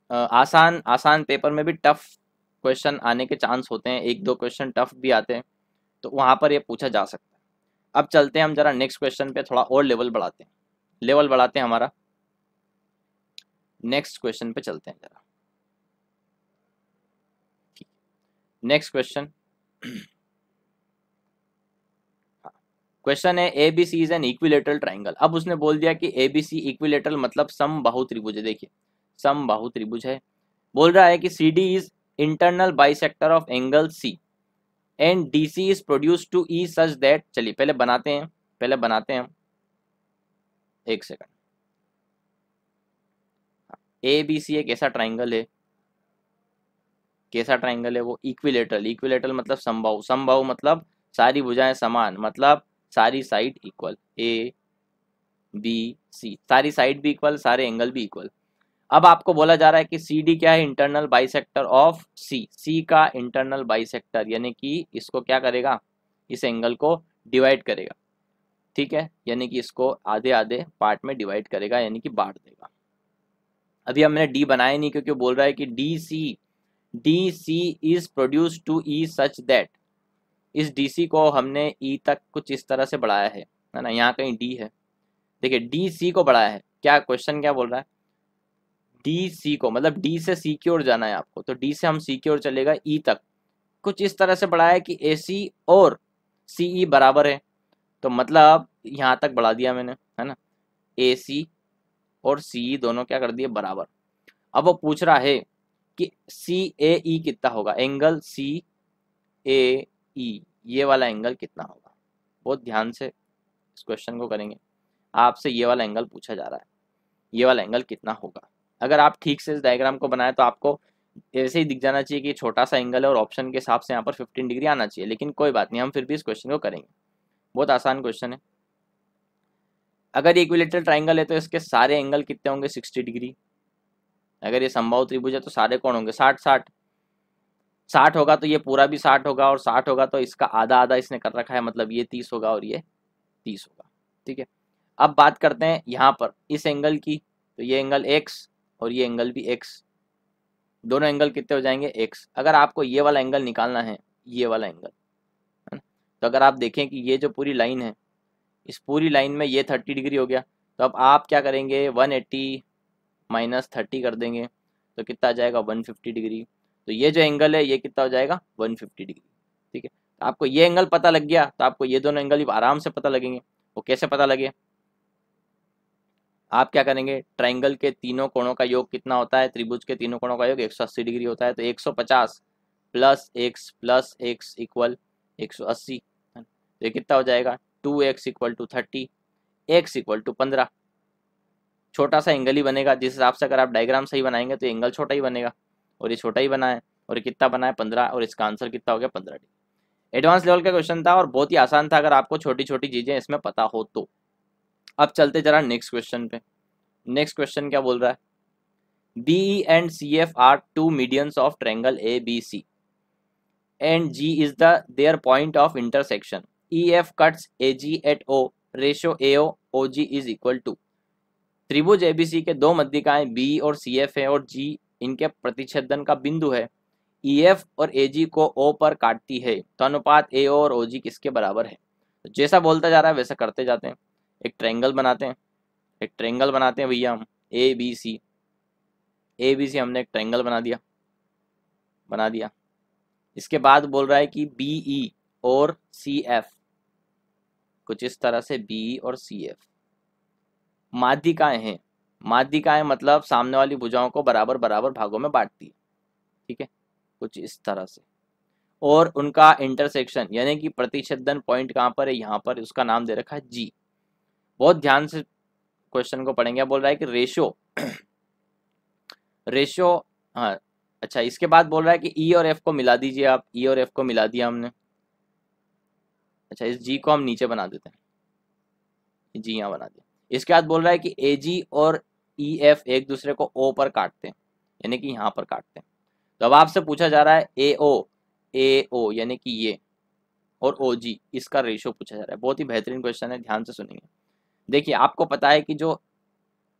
आसान आसान पेपर में भी टफ क्वेश्चन आने के चांस होते हैं, 1-2 क्वेश्चन टफ भी आते हैं, तो वहाँ पर ये पूछा जा सकता है। अब चलते हैं हम जरा नेक्स्ट क्वेश्चन पे, थोड़ा और लेवल बढ़ाते हैं, लेवल बढ़ाते हैं हमारा, नेक्स्ट क्वेश्चन पे चलते हैं जरा। नेक्स्ट क्वेश्चन, क्वेश्चन है A B C is an equilateral triangle. अब उसने बोल दिया कि ए बी सी इक्विलेटरल मतलब समबाहु त्रिभुज है, देखिए समबाहु त्रिभुज है। बोल रहा है कि C D is internal bisector of angle C and D C is produce to E such that, चलिए पहले बनाते हैं, एक सेकंड। ए बी सी एक ऐसा ट्राइंगल है, कैसा ट्राइंगल है वो, इक्विलेटरल, इक्विलेटरल मतलब समबाहु, समबाहु मतलब सारी भुजाएं समान, मतलब सारी side equal, A B C, सारी साइड भी इक्वल, सारे एंगल भी इक्वल। अब आपको बोला जा रहा है कि सी डी क्या है, इंटरनल बाइसेक्टर ऑफ सी, सी का इंटरनल बाइसेक्टर, यानी कि इसको क्या करेगा, इस एंगल को डिवाइड करेगा, ठीक है, यानी कि इसको आधे आधे पार्ट में डिवाइड करेगा, यानी कि बांट देगा। अभी हमने डी बनाया नहीं, क्योंकि बोल रहा है कि D C is produce to E such that, इस डी सी को हमने ई तक कुछ इस तरह से बढ़ाया है ना, यहाँ कहीं डी है, देखिए डी सी को बढ़ाया है, क्या क्वेश्चन क्या बोल रहा है, डी सी को, मतलब डी से सी की ओर जाना है आपको, तो डी से हम सी की ओर चलेगा ई तक, कुछ इस तरह से बढ़ाया है कि ए सी और सी ई बराबर है, तो मतलब यहाँ तक बढ़ा दिया मैंने, है ना, ए सी और सी ई दोनों क्या कर दिए, बराबर। अब वो पूछ रहा है कि सी ए ई कितना होगा, एंगल सी ए ई ये वाला एंगल कितना होगा। बहुत ध्यान से इस क्वेश्चन को करेंगे। आपसे ये वाला एंगल पूछा जा रहा है, ये वाला एंगल कितना होगा। अगर आप ठीक से इस डायग्राम को बनाए तो आपको ऐसे ही दिख जाना चाहिए कि छोटा सा एंगल है और ऑप्शन के हिसाब से यहाँ पर 15 डिग्री आना चाहिए, लेकिन कोई बात नहीं, हम फिर भी इस क्वेश्चन को करेंगे। बहुत आसान क्वेश्चन है। अगर ये इक्विलेटरल ट्राइंगल है तो इसके सारे एंगल कितने होंगे, 60 डिग्री। अगर ये समबाहु त्रिभुज है तो सारे कोण होंगे 60-60। 60 होगा तो ये पूरा भी 60 होगा, और 60 होगा तो इसका आधा आधा इसने कर रखा है, मतलब ये 30 होगा और ये 30 होगा। ठीक है, अब बात करते हैं यहाँ पर इस एंगल की। तो ये एंगल x और ये एंगल भी x, दोनों एंगल कितने हो जाएंगे x। अगर आपको ये वाला एंगल निकालना है, ये वाला एंगल है ना, तो अगर आप देखें कि ये जो पूरी लाइन है, इस पूरी लाइन में ये 30 डिग्री हो गया, तो अब आप क्या करेंगे, 180 माइनस 30 कर देंगे तो कितना आ जाएगा, 150 डिग्री। तो ये जो एंगल है ये कितना हो जाएगा, 150 डिग्री। ठीक है, तो आपको ये एंगल पता लग गया तो आपको ये दोनों एंगल भी आराम से पता लगेंगे। वो कैसे पता लगे, आप क्या करेंगे, ट्राइंगल के तीनों कोणों का योग कितना होता है, त्रिभुज के तीनों कोणों का योग 180 डिग्री होता है। तो 150 प्लस एक्स इक्वल 180, तो ये कितना हो जाएगा, 2x equal to 30, x equal to 15। छोटा सा एंगल ही बनेगा, जिस हिसाब से अगर आप डायग्राम सही बनाएंगे तो एंगल छोटा ही बनेगा, और ये छोटा ही बना है, और ये कितना बना है, 15, और इसका आंसर कितना हो गया, 15 डिग्री। एडवांस लेवल का क्वेश्चन था और बहुत ही आसान था अगर आपको छोटी छोटी चीजें इसमें पता हो तो। अब चलते जरा नेक्स्ट क्वेश्चन पे। नेक्स्ट क्वेश्चन क्या बोल रहा है, BE and CF are two medians of triangle ABC and G is their point of intersection. EF cuts AG at O, ratio AO OG is equal to। त्रिभुज ABC के दो मध्यिकाएं B और CF है और G इनके प्रतिच्छेदन का बिंदु है। EF और AG को O पर काटती है, तो अनुपात AO और OG किसके बराबर है। तो जैसा बोलता जा रहा है वैसा करते जाते हैं। एक ट्रायंगल बनाते हैं, एक ट्रायंगल बनाते हैं भैया हम, ABC हमने एक ट्रायंगल बना दिया। इसके बाद बोल रहा है कि BE और CF, कुछ इस तरह से BE और CF माध्यिकाएं हैं। माध्यिकाएं मतलब सामने वाली भुजाओं को बराबर बराबर भागों में बांटती है। ठीक है, कुछ इस तरह से, और उनका इंटरसेक्शन यानी कि प्रतिच्छेदन पॉइंट कहाँ पर है, यहाँ पर, उसका नाम दे रखा है G। बहुत ध्यान से क्वेश्चन को पढ़ेंगे। बोल रहा है कि रेशियो, हाँ अच्छा, इसके बाद बोल रहा है कि ई और एफ को मिला दीजिए आप। ई और एफ को मिला दिया हमने। अच्छा, इस जी को हम नीचे बना देते हैं, जी यहाँ बना दिया। इसके बाद बोल रहा है कि ए जी और ई एफ एक दूसरे को ओ पर काटते हैं, यानी कि यहाँ पर काटते हैं। तो अब आपसे पूछा जा रहा है ए ओ यानी कि ये, और ओ जी, इसका रेशियो पूछा जा रहा है। बहुत ही बेहतरीन क्वेश्चन है, ध्यान से सुनिए। देखिए, आपको पता है कि जो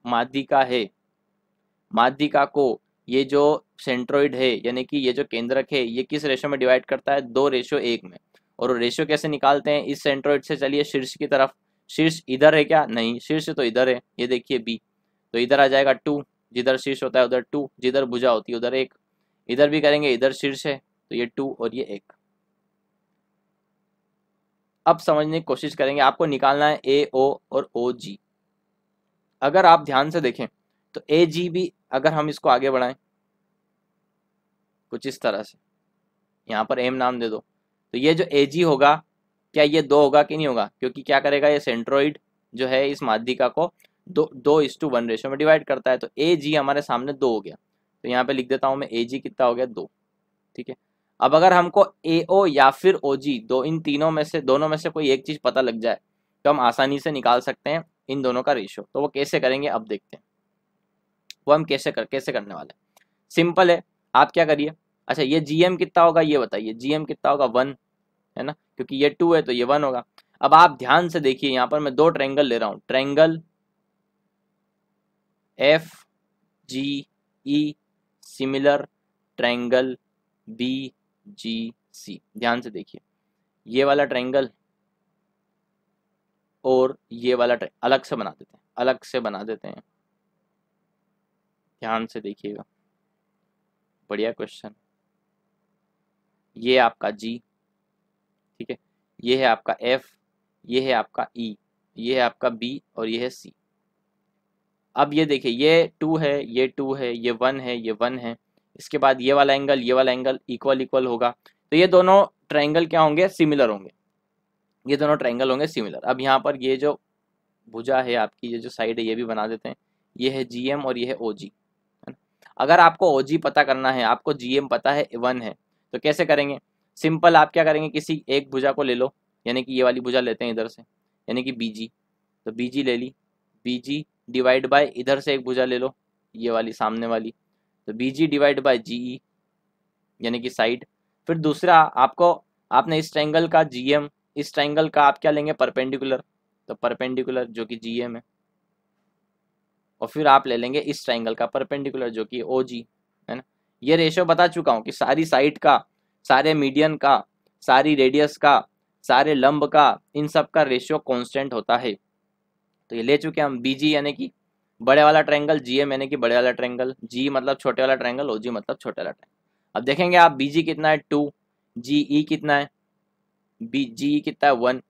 माध्यिका है, माध्यिका को ये जो सेंट्रोइड है यानी कि ये जो केंद्रक है, ये किस रेशियो में डिवाइड करता है, 2:1 में। और रेशियो कैसे निकालते हैं, इस सेंट्रोइड से चलिए शीर्ष की तरफ। शीर्ष इधर है क्या, नहीं, शीर्ष तो इधर है, ये देखिए बी, तो इधर आ जाएगा 2, जिधर शीर्ष होता है उधर 2, जिधर भुजा होती है उधर 1। इधर भी करेंगे, इधर शीर्ष है तो ये 2 और ये 1। अब समझने की कोशिश करेंगे, आपको निकालना है ए ओ और ओ जी। अगर आप ध्यान से देखें तो ए जी भी, अगर हम इसको आगे बढ़ाएं कुछ इस तरह से, यहाँ पर एम नाम दे दो, तो ये जो ए जी होगा, क्या ये 2 होगा कि नहीं होगा, क्योंकि क्या करेगा, ये सेंट्रोइड जो है इस माध्यिका को 2:1 रेशियो में डिवाइड करता है। तो ए जी हमारे सामने 2 हो गया, तो यहाँ पे लिख देता हूँ मैं, ए जी कितना हो गया, 2। ठीक है, अब अगर हमको ए ओ या फिर ओ जी, इन दोनों में से कोई एक चीज पता लग जाए तो हम आसानी से निकाल सकते हैं इन दोनों का रेशियो। तो वो कैसे करेंगे, अब देखते हैं वो हम कैसे करने वाले हैं। सिंपल है, आप क्या करिए, अच्छा ये जीएम कितना होगा ये बताइए, जीएम कितना होगा, 1 है ना, क्योंकि ये 2 है तो ये 1 होगा। अब आप ध्यान से देखिए, यहाँ पर मैं 2 ट्रायंगल ले रहा हूँ, triangle F G E similar triangle B G C. ध्यान से देखिए, ये वाला ट्रायंगल और ये वाला अलग से बना देते हैं, अलग से बना देते हैं। ध्यान से देखिएगा, बढ़िया क्वेश्चन। ये आपका जी, ठीक है, ये है आपका एफ, ये है आपका ई, ये है आपका बी और ये है सी। अब ये देखिए, ये 2 है, ये 2 है, ये 1 है, ये 1 है। इसके बाद ये वाला एंगल इक्वल इक्वल होगा, तो ये दोनों ट्रायंगल क्या होंगे, सिमिलर होंगे। ये दोनों ट्रायंगल होंगे सिमिलर। अब यहाँ पर ये जो भुजा है आपकी, ये जो साइड है, ये भी बना देते हैं। ये है GM और ये है OG, है ना। अगर आपको OG पता करना है, आपको GM पता है 1 है, तो कैसे करेंगे? सिंपल, आप क्या करेंगे, किसी एक भुजा को ले लो, यानी कि ये वाली भुजा लेते हैं इधर से, यानी कि BG। तो BG ले ली, BG डिवाइड बाय इधर से एक भुजा ले लो, ये वाली सामने वाली, तो BG डिवाइड बाय GE, यानी कि साइड। फिर दूसरा आपको, आपने इस ट्रायंगल का GM, इस ट्रायंगल का आप क्या लेंगे, परपेंडिकुलर, तो परपेंडिकुलर जो कि GM है। और फिर आप ले लेंगे इस ट्रायंगल का परपेंडिकुलर जो कि OG, है ना। ये रेशियो बता चुका हूँ कि सारी साइड का, सारे मीडियन का, सारी रेडियस का, सारे लंब का, इन सब का रेशियो कांस्टेंट होता है। तो ये ले चुके हम। BG यानी कि बड़े वाला ट्रायंगल, GM यानी कि बड़े वाला ट्रायंगल, G मतलब छोटे वाला ट्रायंगल, OG मतलब छोटे वाला ट्रायंगल। अब देखेंगे आप, BG कितना है 2, GE कितना है, GE कितना है 1,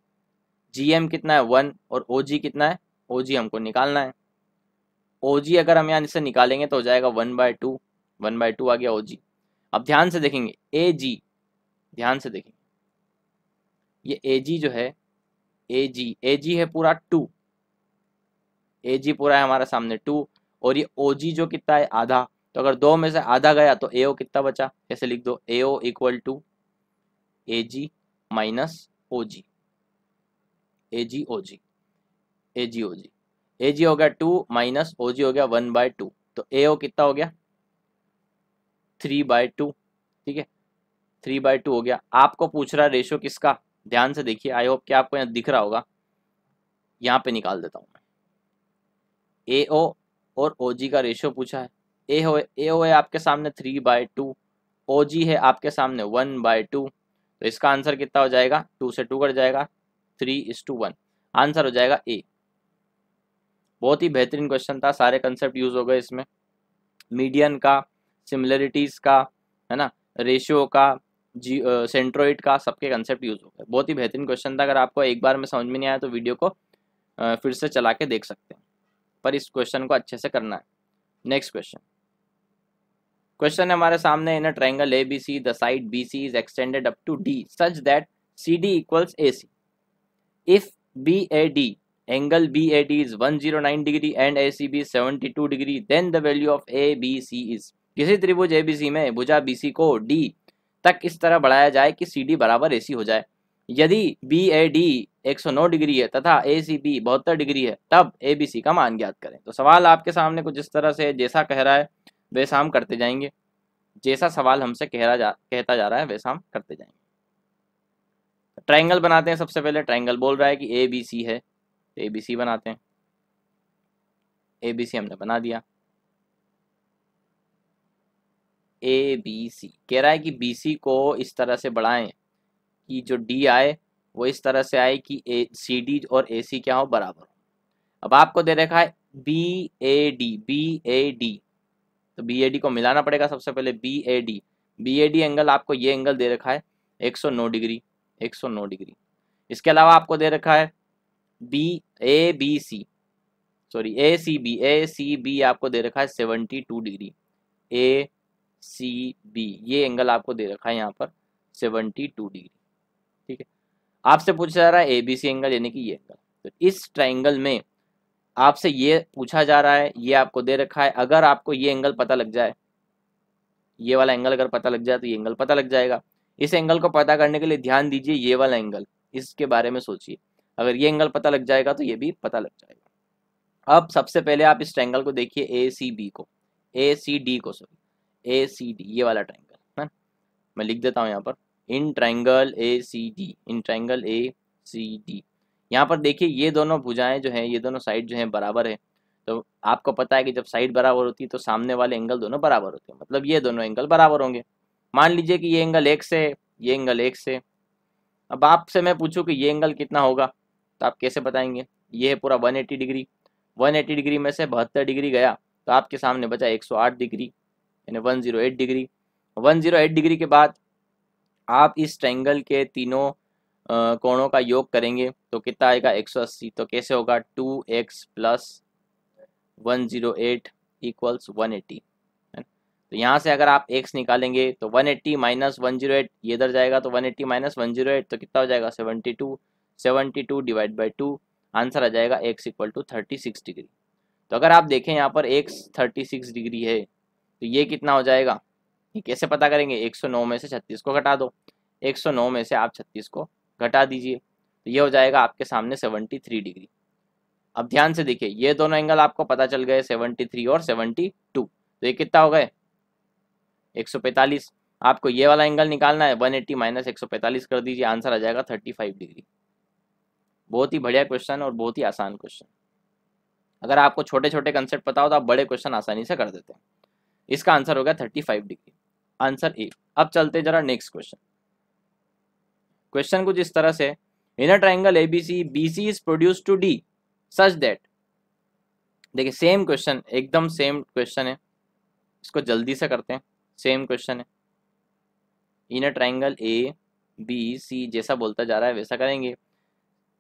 GM कितना है 1, और OG कितना है, OG हमको निकालना है। OG अगर हम यहाँ इससे निकालेंगे तो हो जाएगा 1/2, 1/2 आ गया OG। अब ध्यान से देखेंगे AG, ध्यान से देखेंगे, ये AG जो है, AG है पूरा 2, AG पूरा है हमारा सामने 2, और ये OG जो कितना है, आधा। तो अगर 2 में से आधा गया तो AO कितना बचा, कैसे लिख दो, AO equal to AG minus OG, AG OG, AG OG, AG हो गया 2 माइनस OG हो गया 1/2, तो AO कितना हो गया, 3/2, ठीक है, 3/2 हो गया। आपको पूछ रहा है रेशियो किसका, ध्यान से देखिए, आई होप कि आपको यहाँ दिख रहा होगा। यहाँ पे निकाल देता हूँ मैं, AO और OG का रेशियो पूछा है। AO है आपके सामने 3/2, OG है आपके सामने 1/2, तो इसका आंसर कितना हो जाएगा, 2 से 2 कट जाएगा, 3:1, आंसर हो जाएगा A। बहुत ही बेहतरीन क्वेश्चन था, सारे कंसेप्ट यूज हो गए इसमें, मीडियन का, सिमिलरिटीज का, है ना, रेशियो का, सेंट्रोइड का, सबके कंसेप्ट यूज हो गए। बहुत ही बेहतरीन क्वेश्चन था। अगर आपको एक बार में समझ में नहीं आया तो वीडियो को फिर से चला के देख सकते हैं, पर इस क्वेश्चन को अच्छे से करना है। नेक्स्ट क्वेश्चन है हमारे सामने, in a triangle ABC the side BC is extended up to D such that CD equals AC। If BAD angle BAD is 109 degree and ACB is 72 degree, then the value of ABC is। किसी त्रिभुज ABC में भुजा BC को D तक इस तरह बढ़ाया जाए कि CD बराबर AC हो जाए। यदि BAD 109 डिग्री है तथा ACB 72 डिग्री है, तब ABC का मान ज्ञात करें। तो सवाल आपके सामने कुछ इस तरह से, जैसा कह रहा है वैसा हम करते जाएंगे, जैसा सवाल हमसे कहता जा रहा है वैसा हम करते जाएंगे। ट्रायंगल बनाते हैं। सबसे पहले ट्रायंगल बोल रहा है कि ABC है, तो ABC बनाते हैं। ABC हमने बना दिया। ABC कह रहा है कि BC को इस तरह से बढ़ाएं कि जो D आए वो इस तरह से आए कि CD और AC क्या हो, बराबर हो। अब आपको दे रखा है BAD, तो BAD को मिलाना पड़ेगा। सबसे पहले BAD एंगल, आपको ये एंगल दे रखा है 109 डिग्री, 109 डिग्री। इसके अलावा आपको दे रखा है ACB आपको दे रखा है 72 डिग्री। ACB ये एंगल आपको दे रखा है यहाँ पर 72 डिग्री, ठीक है। आपसे पूछा जा रहा है ABC एंगल, यानी कि ये एंगल। तो इस ट्रायंगल में आपसे ये पूछा जा रहा है, ये आपको दे रखा है। अगर आपको ये एंगल पता लग जाए, ये वाला एंगल अगर पता लग जाए तो ये एंगल पता लग जाएगा। इस एंगल को पता करने के लिए ध्यान दीजिए, ये वाला एंगल, इसके बारे में सोचिए। अगर ये एंगल पता लग जाएगा तो ये भी पता लग जाएगा। अब सबसे पहले आप इस ट्रायंगल को देखिए, ACD को ACD ये वाला ट्रायंगल है। मैं लिख देता हूँ यहाँ पर, इन ट्रायंगल ACD। यहाँ पर देखिए, ये दोनों भुजाएं जो हैं, ये दोनों साइड जो हैं बराबर है। तो आपको पता है कि जब साइड बराबर होती है तो सामने वाले एंगल दोनों बराबर होते हैं, मतलब ये दोनों एंगल बराबर होंगे। मान लीजिए कि ये एंगल X है, ये एंगल X है। अब आपसे मैं पूछूं कि ये एंगल कितना होगा, तो आप कैसे बताएंगे? ये है पूरा 180 डिग्री, 180 डिग्री में से 72 डिग्री गया तो आपके सामने बचा 108 डिग्री, यानी 108 डिग्री। 108 डिग्री के बाद आप इस ट्रायंगल के तीनों कोणों का योग करेंगे तो कितना आएगा, 180। तो कैसे होगा, 2x प्लस 108 इक्वल्स 180 है। तो यहाँ से अगर आप x निकालेंगे तो 180 माइनस 108 ये इधर जाएगा, तो 180 माइनस 108 तो कितना हो जाएगा 72, 72 डिवाइड बाई 2, आंसर आ जाएगा x इक्वल टू 36 डिग्री। तो अगर आप देखें यहाँ पर x 36 डिग्री है तो ये कितना हो जाएगा, ये कैसे पता करेंगे, 109 में से 36 को घटा दो, 109 में से आप 36 को घटा दीजिए, तो ये हो जाएगा आपके सामने 73 डिग्री। अब ध्यान से देखिए ये दोनों एंगल आपको पता चल गए 73 और 72, तो ये कितना हो गए 145। आपको ये वाला एंगल निकालना है, 180 माइनस 145 कर दीजिए, आंसर आ जाएगा 35 डिग्री। बहुत ही बढ़िया क्वेश्चन और बहुत ही आसान क्वेश्चन। अगर आपको छोटे छोटे कंसेप्ट पता हो तो आप बड़े क्वेश्चन आसानी से कर देते हैं। इसका आंसर हो गया 35 डिग्री, आंसर ए। अब चलते जरा नेक्स्ट क्वेश्चन। क्वेश्चन कुछ इस तरह से, in a triangle ABC BC is produce to D such that, देखिए सेम क्वेश्चन, एकदम सेम क्वेश्चन है, इसको जल्दी से करते हैं। सेम क्वेश्चन है, इन अ ट्राइंगल ए बी सी, जैसा बोलता जा रहा है वैसा करेंगे।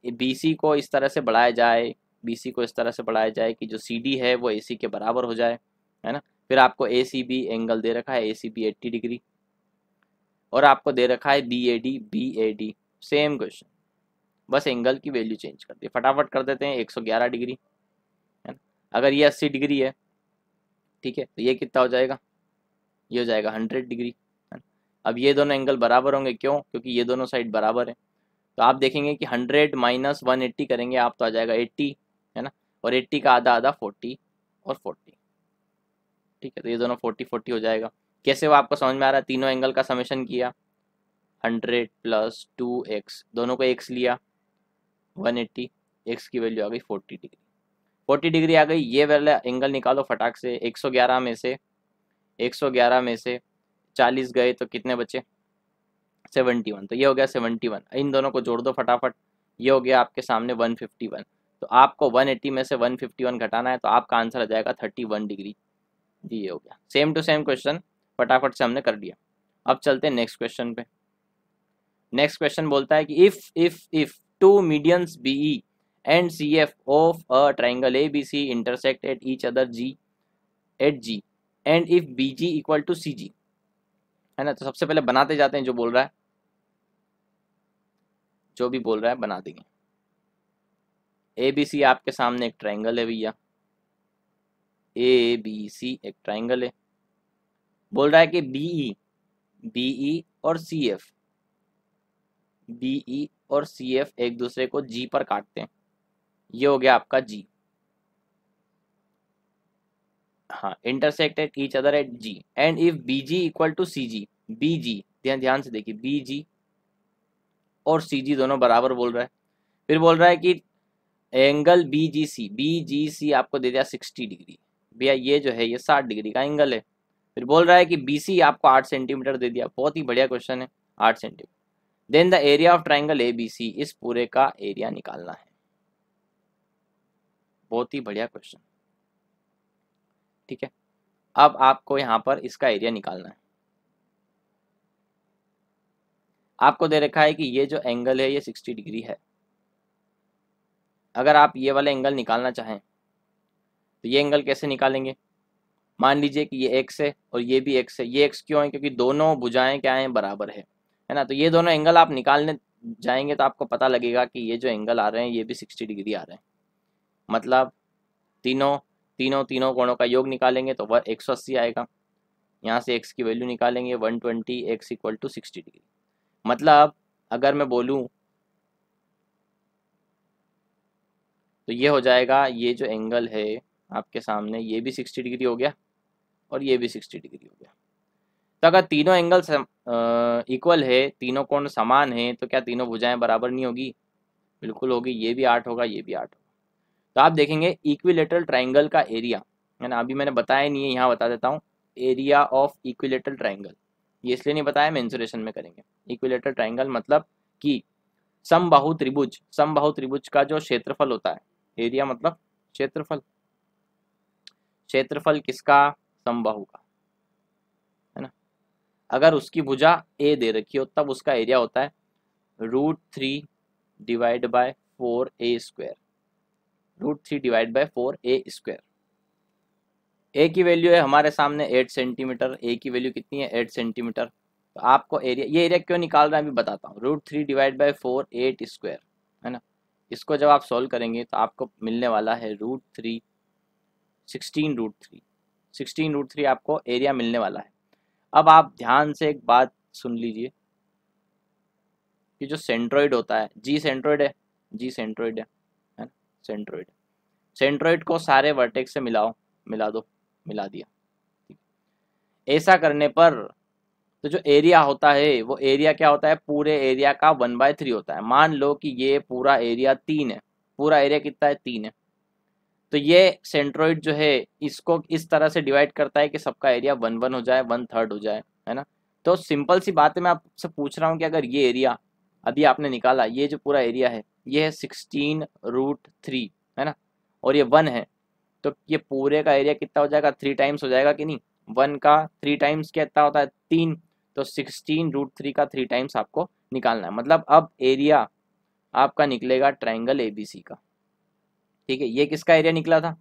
बी सी को इस तरह से बढ़ाया जाए, बी सी को इस तरह से बढ़ाया जाए कि जो सी डी है वो ए सी के बराबर हो जाए, है ना। फिर आपको ए सी बी एंगल दे रखा है, ए सी बी 80 डिग्री, और आपको दे रखा है B A D. Same question, बस एंगल की वैल्यू चेंज कर दी, फटाफट कर देते हैं। 111 डिग्री है ना, अगर ये 80 डिग्री है, ठीक है, तो ये कितना हो जाएगा, ये हो जाएगा 100 डिग्री, है ना। अब ये दोनों एंगल बराबर होंगे, क्यों, क्योंकि ये दोनों साइड बराबर है। तो आप देखेंगे कि 100 माइनस 180 करेंगे आप तो आ जाएगा 80, है ना, और 80 का आधा आधा 40 और 40, ठीक है, तो ये दोनों 40 40 हो जाएगा। कैसे वो आपको समझ में आ रहा है, तीनों एंगल का समेशन किया, 100 प्लस 2x, दोनों को x लिया, 180, x की वैल्यू आ गई 40 डिग्री, 40 डिग्री आ गई। ये वाला एंगल निकालो फटाक से, 111 में से 111 में से 40 गए तो कितने बचे 71, तो ये हो गया 71। इन दोनों को जोड़ दो फटाफट, ये हो गया आपके सामने 151। तो आपको 180 में से 151 घटाना है, तो आपका आंसर आ जाएगा 31 डिग्री। जी ये हो गया, सेम टू सेम क्वेश्चन फटाफट से हमने कर दिया। अब चलते हैं नेक्स्ट क्वेश्चन पे। नेक्स्ट क्वेश्चन बोलता है कि if two medians BE and C F of a triangle A B C intersect at each other G at G and if B G equal to C G, है ना। तो सबसे पहले बनाते जाते हैं, जो बोल रहा है, जो भी बोल रहा है बना देंगे। ए बी सी आपके सामने एक ट्राइंगल है भैया, ए बी सी एक ट्राइंगल है। बोल रहा है कि बीई और सी एफ, बीई और सी एफ एक दूसरे को जी पर काटते हैं, ये हो गया आपका जी। हाँ, intersect at each other at G and if B G equal to C G, B G ध्यान से देखिए, बी जी और सी जी दोनों बराबर बोल रहा है। फिर बोल रहा है कि एंगल बी जी सी आपको दे दिया 60 डिग्री, भैया ये जो है ये 60 डिग्री का एंगल है। फिर बोल रहा है कि बी सी आपको 8 सेंटीमीटर दे दिया, बहुत ही बढ़िया क्वेश्चन है, 8 centimetre. Then the area of triangle A B C, इस पूरे का एरिया निकालना है। बहुत ही बढ़िया क्वेश्चन, ठीक है। अब आपको यहाँ पर इसका एरिया निकालना है। आपको दे रखा है कि ये जो एंगल है ये 60 डिग्री है। अगर आप ये वाला एंगल निकालना चाहें तो ये एंगल कैसे निकालेंगे, मान लीजिए कि ये x है और ये भी x है। ये x क्यों है, क्योंकि दोनों भुजाएं क्या हैं, बराबर है ना। तो ये दोनों एंगल आप निकालने जाएंगे तो आपको पता लगेगा कि ये जो एंगल आ रहे हैं ये भी 60 डिग्री आ रहे हैं। मतलब तीनों तीनों तीनों कोणों का योग निकालेंगे तो वह 180 आएगा। यहाँ से x की वैल्यू निकालेंगे 120, x इक्वल टू 60 डिग्री। मतलब अगर मैं बोलूँ तो ये हो जाएगा, ये जो एंगल है आपके सामने ये भी 60 डिग्री हो गया और ये भी 60 डिग्री हो गया। तो अगर तीनों एंगल इक्वल है, तीनों कोण समान है, तो क्या तीनों भुजाएं बराबर नहीं होगी, बिल्कुल होगी। ये भी 8 होगा, ये भी 8 होगा। तो आप देखेंगे इक्विलेटरल ट्राइंगल का एरिया, है ना, अभी मैंने बताया नहीं है, यहाँ बता देता हूँ। एरिया ऑफ इक्विलेटरल ट्राइंगल, ये इसलिए नहीं बताया, मेंसुरेशन में करेंगे। इक्विलेटरल ट्राइंगल मतलब कि समबाहु त्रिभुज, समबाहु त्रिभुज का जो क्षेत्रफल होता है, एरिया मतलब क्षेत्रफल, क्षेत्रफल किसका, समबाहु का, है ना। अगर उसकी भुजा ए दे रखी हो तब उसका एरिया होता है √3 divide by 4a square, √3 divide by 4a square, A की वैल्यू है हमारे सामने 8 सेंटीमीटर, ए की वैल्यू कितनी है 8 सेंटीमीटर। तो आपको एरिया, ये एरिया क्यों निकाल रहे हैं अभी बताता हूँ। √3/4 8 स्क्वायर, है ना। इसको जब आप सॉल्व करेंगे तो आपको मिलने वाला है √3 16√3, 16√3 आपको एरिया मिलने वाला है। अब आप ध्यान से एक बात सुन लीजिए कि जो सेंट्रोइड होता है, जी सेंट्रोइड है, जी सेंट्रोइड है ना, सेंट्रोइड, सेंट्रोइड को सारे वर्टेक्स से मिलाओ, मिला दो, मिला दिया। ऐसा करने पर तो जो एरिया होता है वो एरिया क्या होता है, पूरे एरिया का 1/3 होता है। मान लो कि ये पूरा एरिया 3 है, पूरा एरिया कितना है 3 है, तो ये सेंट्रोइड जो है इसको इस तरह से डिवाइड करता है कि सबका एरिया 1/1 हो जाए, 1/3 हो जाए, है ना। तो सिंपल सी बात है, मैं आपसे पूछ रहा हूँ कि अगर ये एरिया अभी आपने निकाला, ये जो पूरा एरिया है ये है 16√3, है ना, और ये 1 है, तो ये पूरे का एरिया कितना हो जाएगा, 3 टाइम्स हो जाएगा कि नहीं। 1 का 3 टाइम्स कितना होता है 3, तो 16√3 का 3 टाइम्स आपको निकालना है। मतलब अब एरिया आपका निकलेगा ट्राइंगल एबीसी का, ठीक है। ये किसका एरिया निकला था,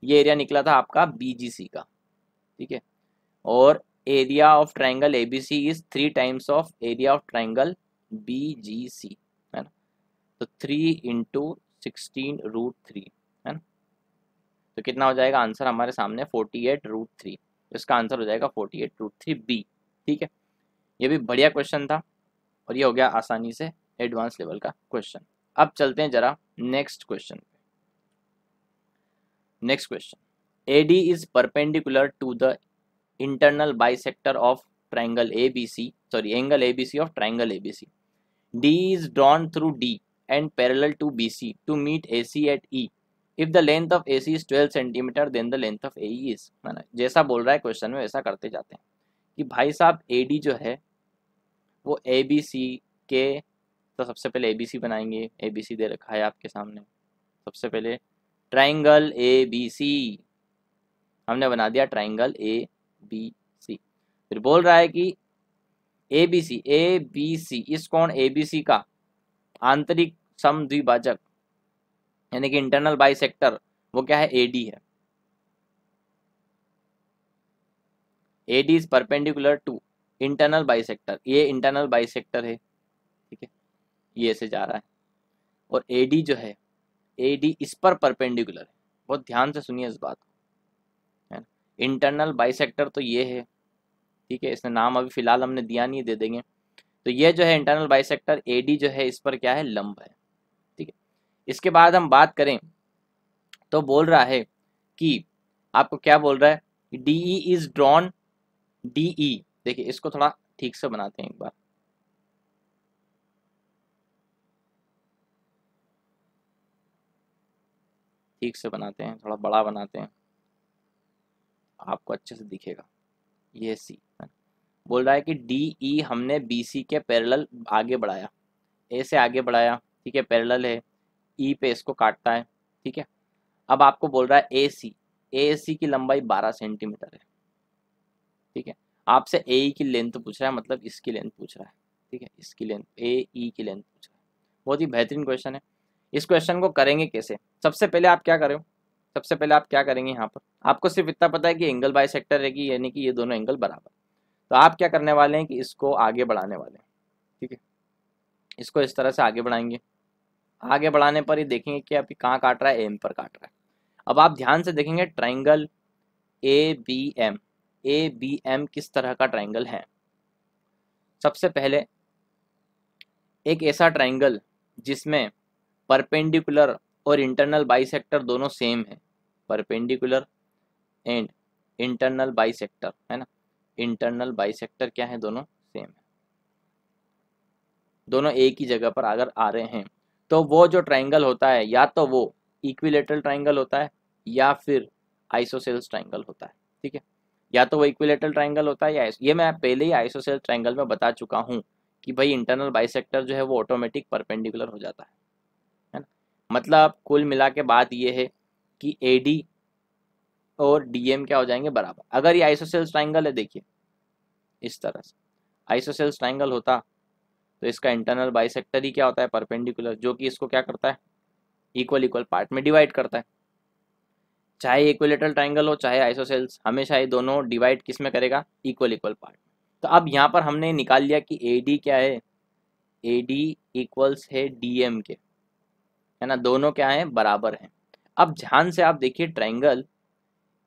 ये एरिया निकला था आपका बीजीसी का, ठीक है। और area of triangle ABC is 3 times of area of triangle BGC, है ना। तो 3 × 16√3, है ना। तो कितना हो जाएगा आंसर हमारे सामने 48√3, तो इसका आंसर हो जाएगा 48√3 बी, ठीक है। ये भी बढ़िया क्वेश्चन था और ये हो गया आसानी से एडवांस लेवल का क्वेश्चन। अब चलते हैं जरा नेक्स्ट क्वेश्चन पे। Next question, AD is perpendicular to the internal bisector of triangle ABC, sorry, angle ABC of triangle ABC. D is drawn through D and parallel to BC to meet AC at E. If the length of AC is 12 cm, then the length of AE is, है ना। जैसा बोल रहा है क्वेश्चन में वैसा करते जाते हैं कि भाई साहब AD जो है वो ABC के, तो सबसे पहले ABC बनाएंगे, ABC दे रखा है आपके सामने। सबसे पहले ट्राइंगल ABC हमने बना दिया, ट्राइंगल ABC। फिर बोल रहा है कि ABC इस कोण ABC का आंतरिक समद्विभाजक यानी कि इंटरनल बाइसेक्टर वो क्या है, AD है। AD is perpendicular to internal bisector, ये इंटरनल बाइसेक्टर है, ठीक है, ये ऐसे जा रहा है। और AD जो है, AD इस पर परपेंडिकुलर है। बहुत ध्यान से सुनिए इस बात को, है ना। इंटरनल बाइसेक्टर तो ये है, ठीक है, इसने नाम अभी फिलहाल हमने दिया नहीं, दे देंगे। तो ये जो है इंटरनल बाइसेक्टर AD जो है इस पर क्या है, लंब है, ठीक है। इसके बाद हम बात करें तो बोल रहा है कि आपको क्या बोल रहा है, DE इज ड्रॉन, DE देखिए इसको थोड़ा ठीक से बनाते हैं एक बार, ठीक से बनाते हैं, थोड़ा बड़ा बनाते हैं, आपको अच्छे से दिखेगा। ये सी बोल रहा है कि DE हमने BC के पैरेलल आगे बढ़ाया, ए से आगे बढ़ाया, ठीक है, पैरेलल है, ई पे इसको काटता है, ठीक है। अब आपको बोल रहा है AC की लंबाई 12 सेंटीमीटर है, ठीक है। आपसे AE की लेंथ पूछ रहा है, मतलब इसकी लेंथ पूछ रहा है, ठीक है, इसकी लेंथ, AE की लेंथ पूछ रहा है। बहुत ही बेहतरीन क्वेश्चन है। इस क्वेश्चन को करेंगे कैसे, सबसे पहले आप क्या करें, सबसे पहले आप क्या करेंगे, यहाँ पर आपको सिर्फ इतना पता है कि एंगल बाइसेक्टर है, कि यानी कि ये दोनों एंगल बराबर। तो आप क्या करने वाले हैं कि इसको आगे बढ़ाने वाले हैं, ठीक है। इसको इस तरह से आगे बढ़ाएंगे, आगे बढ़ाने पर ही देखेंगे कि अभी कहाँ काट रहा है, एम पर काट रहा है। अब आप ध्यान से देखेंगे ट्राइंगल ए बी एम किस तरह का ट्राइंगल है। सबसे पहले एक ऐसा ट्राइंगल जिसमें परपेंडिकुलर और इंटरनल बाइसेक्टर दोनों सेम है, परपेंडिकुलर एंड इंटरनल बाइसेक्टर, है ना, इंटरनल बाइसेक्टर क्या है, दोनों सेम है, दोनों एक ही जगह पर अगर आ रहे हैं तो वो जो ट्राइंगल होता है या तो वो इक्विलेटरल ट्राइंगल होता है या फिर आइसोसेल्स ट्राइंगल होता है, ठीक है। या तो वो इक्विलेटरल ट्राइंगल होता है या ये मैं पहले ही आइसोसेल्स ट्राइंगल में बता चुका हूँ कि भाई इंटरनल बाइसेक्टर जो है वो ऑटोमेटिक परपेंडिकुलर हो जाता है ना। मतलब कुल मिला के बात ये है कि AD और DM क्या हो जाएंगे, बराबर। अगर ये आइसोसेल्स ट्राइंगल है, देखिए इस तरह से आइसोसेल्स ट्राइंगल होता तो इसका इंटरनल बाइसेक्टर ही क्या होता है, परपेंडिकुलर, जो कि इसको क्या करता है, इक्वल इक्वल पार्ट में डिवाइड करता है। चाहे इक्विलेटरल ट्राइंगल हो चाहे आइसोसेल्स, हमेशा ये दोनों डिवाइड किस में करेगा, इक्वल इक्वल पार्ट। तो अब यहाँ पर हमने निकाल लिया कि ए डी क्या है, ए डी इक्वल्स है डी एम के, है ना, दोनों क्या है, बराबर हैं। अब ध्यान से आप देखिए ट्राइंगल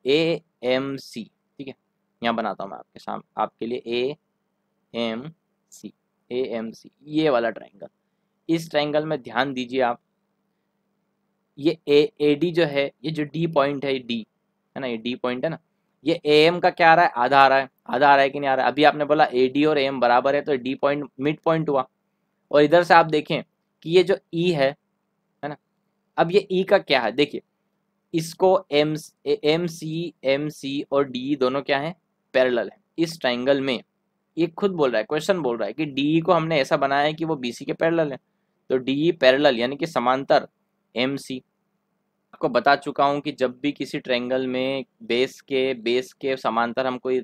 ए एम सी, ठीक है, यहाँ बनाता हूँ मैं आपके सामने आपके लिए A M C, A M C, ये वाला ट्राइंगल। इस ट्राइंगल में ध्यान दीजिए आप, ये ए डी जो है, ये जो डी पॉइंट है, डी है ना, ये डी पॉइंट है ना, ये ए एम का क्या आ रहा है, आधा आ रहा है, आधा आ रहा है कि नहीं आ रहा है। अभी आपने बोला ए डी और ए एम बराबर है, तो डी पॉइंट मिड पॉइंट हुआ। और इधर से आप देखें कि ये जो ई है ना, अब ये ई का क्या है, देखिए इसको एम सी और डी दोनों क्या है, पैरेलल है। इस ट्राइंगल में ये खुद बोल रहा है, क्वेश्चन बोल रहा है कि डी को हमने ऐसा बनाया है कि वो बी सी के पैरेलल है, तो डी पैरेलल यानी कि समांतर एम सी। आपको बता चुका हूँ कि जब भी किसी ट्रायंगल में बेस के समांतर हम कोई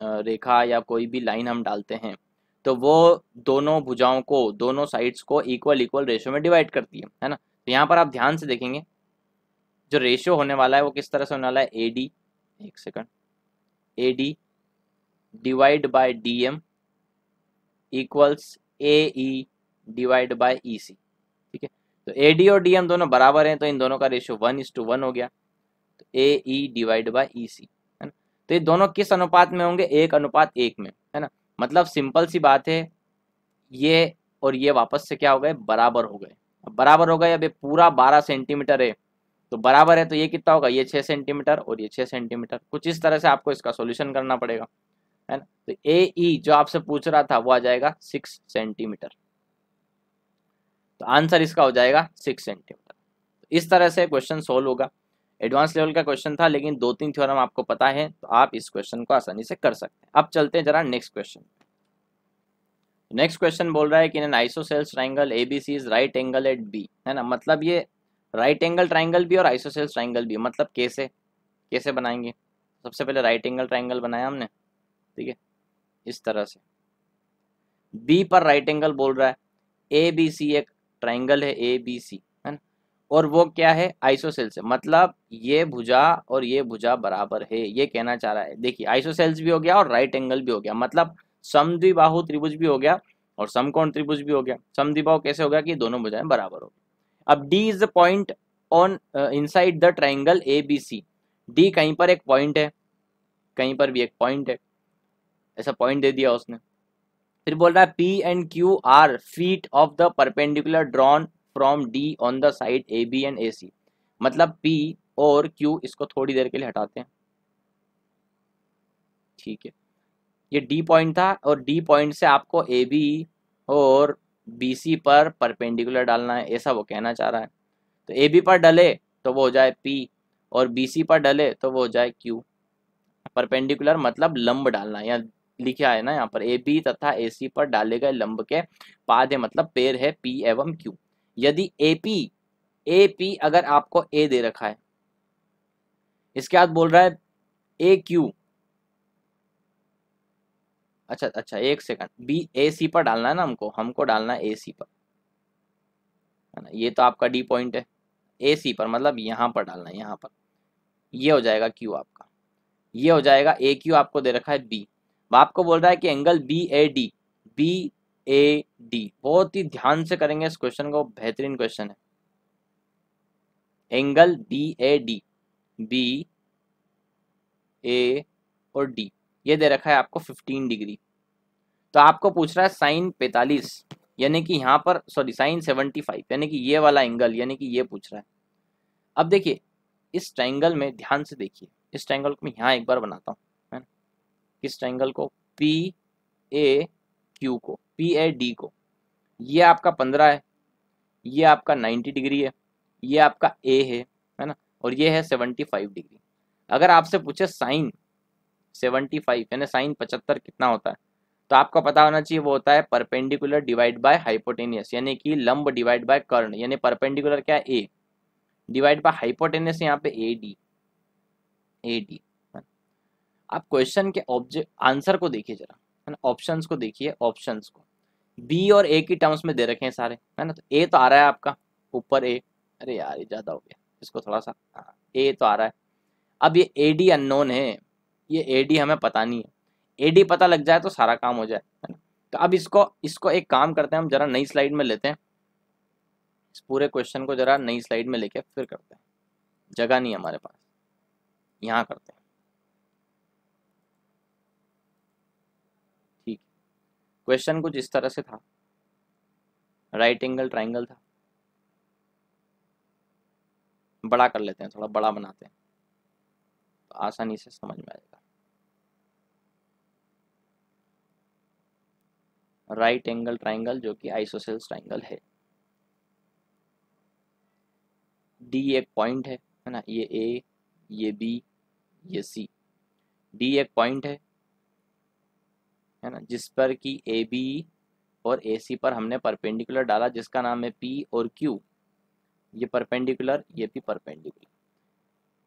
रेखा या कोई भी लाइन हम डालते हैं, तो वो दोनों भुजाओं को, दोनों साइड्स को इक्वल इक्वल रेशियो में डिवाइड करती है ना। तो यहाँ पर आप ध्यान से देखेंगे जो रेशियो होने वाला है वो किस तरह से होने वाला है, ए डी, एक second, A D divide by D M equals A E divide by E C, ठीक है। तो ए डी और डी एम दोनों बराबर हैं, तो इन दोनों का रेशियो 1:1 हो गया, तो ए ई डिवाइड बाय ई सी, है ना। तो ये दोनों किस अनुपात में होंगे, 1:1 में, है ना। मतलब सिंपल सी बात है, ये और ये वापस से क्या हो गए, बराबर हो गए। अब बराबर हो गए, अब ये पूरा 12 सेंटीमीटर है, तो बराबर है, तो ये कितना होगा, ये 6 सेंटीमीटर और ये 6 सेंटीमीटर। कुछ इस तरह से आपको इसका सॉल्यूशन करना पड़ेगा, है ना। तो ए ई जो आपसे पूछ रहा था वो आ जाएगा 6 सेंटीमीटर, तो आंसर इसका हो जाएगा 6 सेंटीमीटर। तो इस तरह से क्वेश्चन सोल्व होगा। एडवांस लेवल का क्वेश्चन था, लेकिन 2-3 थ्योरम आपको पता है, तो आप इस क्वेश्चन को आसानी से कर सकते हैं। अब चलते हैं जरा नेक्स्ट क्वेश्चन। नेक्स्ट क्वेश्चन बोल रहा है कि an isosceles triangle ABC is right angle at B, है ना। मतलब ये राइट एंगल ट्राइंगल भी और आइसोसेल्स ट्राइंगल भी, मतलब कैसे कैसे बनाएंगे। सबसे पहले राइट एंगल ट्राइंगल बनाया हमने, ठीक है, इस तरह से बी पर राइट एंगल बोल रहा है, ए बी सी एक ट्राइंगल है ए बी सी, है ना, और वो क्या है, आइसोसेल्स है, मतलब ये भुजा और ये भुजा बराबर है, ये कहना चाह रहा है। देखिए आइसोसेल्स भी हो गया और राइट एंगल भी हो गया, मतलब समद्विबाहु त्रिभुज भी हो गया और समकोण त्रिभुज भी हो गया। समद्विबाहु कैसे होगा कि दोनों भुजाएं बराबर हो गई। अब D is the point on inside the triangle A B C, D कहीं पर एक पॉइंट है, कहीं पर भी एक पॉइंट है, ऐसा पॉइंट दे दिया उसने। फिर बोल रहा है P and Q R feet of the perpendicular drawn from D on the side A B and A C, मतलब पी और क्यू, इसको थोड़ी देर के लिए हटाते हैं, ठीक है। ये डी पॉइंट था और डी पॉइंट से आपको ए बी और बी सी पर परपेंडिकुलर डालना है, ऐसा वो कहना चाह रहा है। तो ए बी पर डले तो वो हो जाए पी, और बी सी पर डले तो वो हो जाए क्यू। परपेंडिकुलर मतलब लंब डालना है, यहाँ लिखा है ना, यहाँ पर ए बी तथा ए सी पर डाले गए लंब के पाद है, मतलब पेड़ है पी एवं क्यू। यदि ए पी अगर आपको ए दे रखा है, इसके बाद बोल रहा है ए क्यू, अच्छा एक सेकंड, बी ए सी पर डालना है ना, हमको डालना है ए सी पर, है ना। ये तो आपका डी पॉइंट है, ए सी पर मतलब यहाँ पर डालना है, यहाँ पर, ये हो जाएगा क्यू आपका, ये हो जाएगा ए क्यू, आपको दे रखा है बी। आपको बोल रहा है कि angle B A D, B A D, बहुत ही ध्यान से करेंगे इस क्वेश्चन को, बेहतरीन क्वेश्चन है। Angle B A D, B A और डी, ये दे रखा है आपको 15 डिग्री। तो आपको पूछ रहा है साइन 45, यानी कि यहाँ पर सॉरी साइन 75, यानी कि ये वाला एंगल, यानी कि ये पूछ रहा है। अब देखिए इस ट्रायंगल में ध्यान से देखिए, इस ट्रायंगल को मैं यहाँ एक बार बनाता हूँ, है ना। इस ट्रायंगल को पी ए क्यू को, पी ए डी को, ये आपका 15 है, ये आपका 90 डिग्री है, ये आपका ए है ना, और ये है 75 डिग्री। अगर आपसे पूछे साइन 75 यानी साइन 75 कितना होता है, तो आपको पता होना चाहिए वो होता है परपेंडिकुलर डिवाइड बाय हाइपोटेनियस, यानी कि लंब डिवाइड बाय कर्ण, यानी परपेंडिकुलर क्या है ए, डिवाइड बाय हाइपोटेनियस यहाँ पे ए डी, ए डी। आप क्वेश्चन के ऑब्जेक्ट आंसर को देखिए जरा, है ना, ऑप्शंस को देखिए, ऑप्शंस को बी और ए की टर्म्स में दे रखे हैं सारे, है ना। तो ए तो आ रहा है आपका ऊपर ए, अरे यार ये ज्यादा हो गया, इसको थोड़ा सा, हाँ ए तो आ रहा है, अब ये ए डी अननोन है, ये ए डी हमें पता नहीं है, ए डी पता लग जाए तो सारा काम हो जाए, है ना। तो अब इसको इसको एक काम करते हैं, हम जरा नई स्लाइड में लेते हैं, इस पूरे क्वेश्चन को जरा नई स्लाइड में लेके फिर करते हैं, जगह नहीं है हमारे पास, यहाँ करते हैं। ठीक, क्वेश्चन कुछ इस तरह से था, राइट एंगल ट्राइंगल था, बड़ा कर लेते हैं, थोड़ा बड़ा बनाते हैं तो आसानी से समझ में आएगा। राइट एंगल ट्राइंगल जो कि आइसोसेल्स ट्राइंगल है, डी एक पॉइंट है ना, ये ए, ये बी, ये सी, डी एक पॉइंट है ना, जिस पर कि ए बी और ए सी पर हमने परपेंडिकुलर डाला जिसका नाम है पी और क्यू, ये परपेंडिकुलर, ये भी परपेंडिकुलर,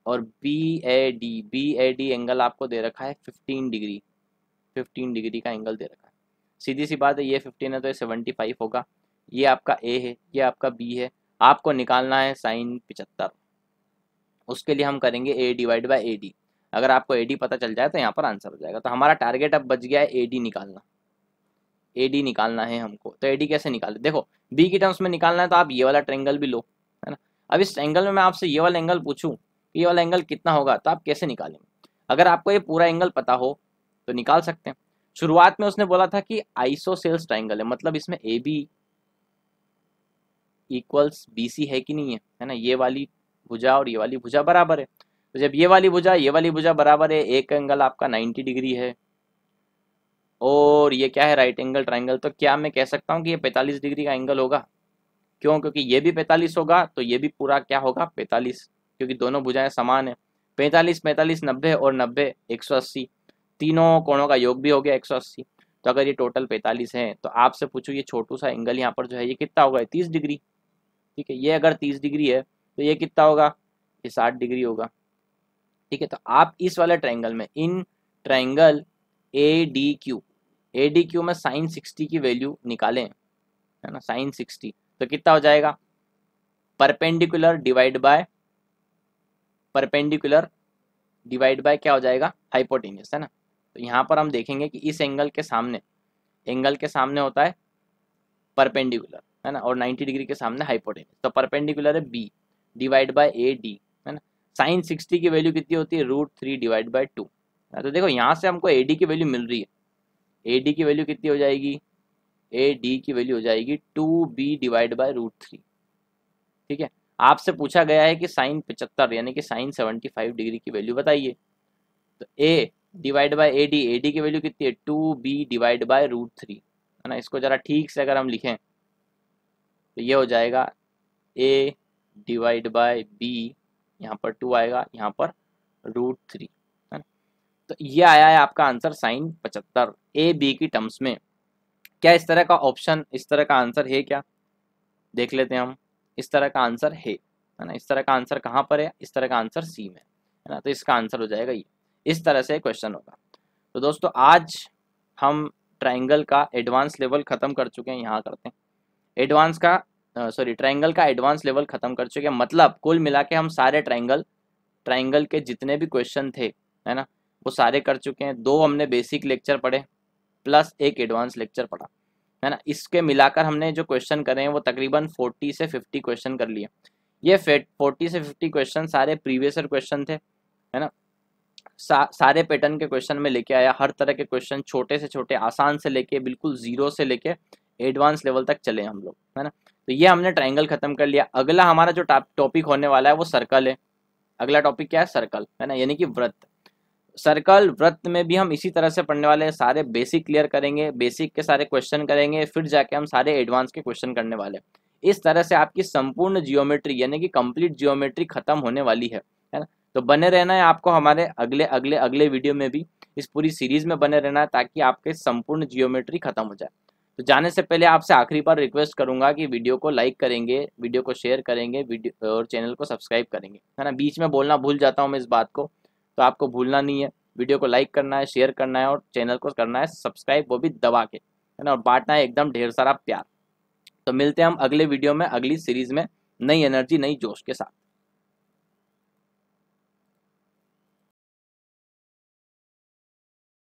और बी ए डी एंगल आपको दे रखा है 15 डिग्री, 15 डिग्री का एंगल दे रखा है। सीधी सी बात है, ये 15 है तो ये 75 होगा, ये आपका ए है, ये आपका बी है, आपको निकालना है साइन 75, उसके लिए हम करेंगे ए डिवाइड बाई ए डी। अगर आपको ए डी पता चल जाए तो यहाँ पर आंसर हो जाएगा। तो हमारा टारगेट अब बच गया है ए डी निकालना, ए डी निकालना है हमको। तो ए डी कैसे निकाले, देखो बी की टर्म्स में निकालना है तो आप ये वाला ट्रायंगल भी लो, है ना। अब इस ट्रायंगल में मैं आपसे ये वाला एंगल पूछूं, ये वाला एंगल कितना होगा, तो आप कैसे निकालेंगे। अगर आपको ये पूरा एंगल पता हो तो निकाल सकते हैं। शुरुआत में उसने बोला था कि आइसोसेल्स ट्रायंगल है, मतलब इसमें A B equals B C है कि नहीं है ना, ये वाली भुजा और ये वाली भुजा बराबर है। तो जब ये वाली भुजा बराबर है, एक एंगल आपका 90 डिग्री है और ये क्या है, राइट एंगल ट्रायंगल, तो क्या मैं कह सकता हूँ कि ये 45 डिग्री का एंगल होगा। क्यों, क्योंकि ये भी 45 होगा तो ये भी पूरा क्या होगा 45, क्योंकि दोनों भुजाएं समान है। 45 45 90 और 90 180, तीनों कोणों का योग भी हो गया 180। तो अगर ये टोटल 45 है तो आपसे पूछो ये छोटू सा एंगल यहाँ पर जो है ये कितना होगा, 30 डिग्री। ठीक है, ये अगर 30 डिग्री है तो ये कितना होगा, ये 60 डिग्री होगा। ठीक है, तो आप इस वाले ट्रायंगल में, in triangle A D Q में साइन 60 की वैल्यू निकालें, है ना, साइन 60 तो कितना हो जाएगा, परपेंडिकुलर डिवाइड बाय क्या हो जाएगा, हाइपोटेन्यूस, है ना। तो यहाँ पर हम देखेंगे कि इस एंगल के सामने होता है परपेंडिकुलर, है ना, और 90 डिग्री के सामने हाइपोटेन्यूस, तो परपेंडिकुलर है B divide by A D, है ना। साइन 60 की वैल्यू कितनी होती है, √3 डिवाइड बाय 2। तो देखो यहाँ से हमको ए डी की वैल्यू मिल रही है, ए डी की वैल्यू कितनी हो जाएगी, ए डी की वैल्यू हो जाएगी 2b डिवाइड बाय √3। ठीक है, आपसे पूछा गया है कि साइन 75 यानी कि साइन 75 डिग्री की वैल्यू बताइए। तो ए डिवाइड बाय ए डी की वैल्यू कितनी है, 2b डिवाइड बाय √3, है ना। इसको जरा ठीक से अगर हम लिखें तो ये हो जाएगा a डिवाइड बाय b, यहाँ पर 2 आएगा, यहाँ पर √3, है ना। तो ये आया है आपका आंसर साइन 75 ए बी की टर्म्स में। क्या इस तरह का ऑप्शन, इस तरह का आंसर है क्या, देख लेते हैं हम। इस तरह का आंसर है ना, इस तरह का आंसर कहाँ पर है, इस तरह का आंसर सी में, है ना। तो इसका आंसर हो जाएगा ये, इस तरह से क्वेश्चन होगा। तो दोस्तों आज हम ट्रायंगल का एडवांस लेवल खत्म कर चुके हैं, यहाँ करते हैं एडवांस का ट्रायंगल का एडवांस लेवल खत्म कर चुके हैं। मतलब कुल मिला के हम सारे ट्रायंगल के जितने भी क्वेश्चन थे, है ना, वो सारे कर चुके हैं। 2 हमने बेसिक लेक्चर पढ़े प्लस एक एडवांस लेक्चर पढ़ा, है ना। इसके मिलाकर हमने जो क्वेश्चन करे हैं वो तकरीबन 40 से 50 क्वेश्चन कर लिए। ये 40 से 50 क्वेश्चन सारे प्रीवियस ईयर क्वेश्चन थे, है ना। सारे पैटर्न के क्वेश्चन में लेके आया, हर तरह के क्वेश्चन, छोटे से छोटे, आसान से लेके बिल्कुल जीरो से लेके एडवांस लेवल तक चले हम लोग, है ना। तो ये हमने ट्रायंगल खत्म कर लिया। अगला हमारा जो टॉपिक होने वाला है वो सर्कल है। अगला टॉपिक क्या है, सर्कल, है ना, यानी कि वृत्त। सर्कल वृत्त में भी हम इसी तरह से पढ़ने वाले हैं, सारे बेसिक क्लियर करेंगे, बेसिक के सारे क्वेश्चन करेंगे, फिर जाके हम सारे एडवांस के क्वेश्चन करने वाले हैं। इस तरह से आपकी संपूर्ण जियोमेट्री यानी कि कंप्लीट जियोमेट्री खत्म होने वाली है ना। तो बने रहना है आपको हमारे अगले वीडियो में भी, इस पूरी सीरीज में बने रहना है ताकि आपके संपूर्ण जियोमेट्री खत्म हो जाए। तो जाने से पहले आपसे आखिरी बार रिक्वेस्ट करूंगा कि वीडियो को लाइक करेंगे, वीडियो को शेयर करेंगे, वीडियो और चैनल को सब्सक्राइब करेंगे, है ना। बीच में बोलना भूल जाता हूँ मैं इस बात को, तो आपको भूलना नहीं है। वीडियो को लाइक करना है, शेयर करना है और चैनल को करना है सब्सक्राइब, वो भी दबा के, है ना, और बांटना है एकदम ढेर सारा प्यार। तो मिलते हैं हम अगले वीडियो में, अगली सीरीज में, नई एनर्जी नई जोश के साथ।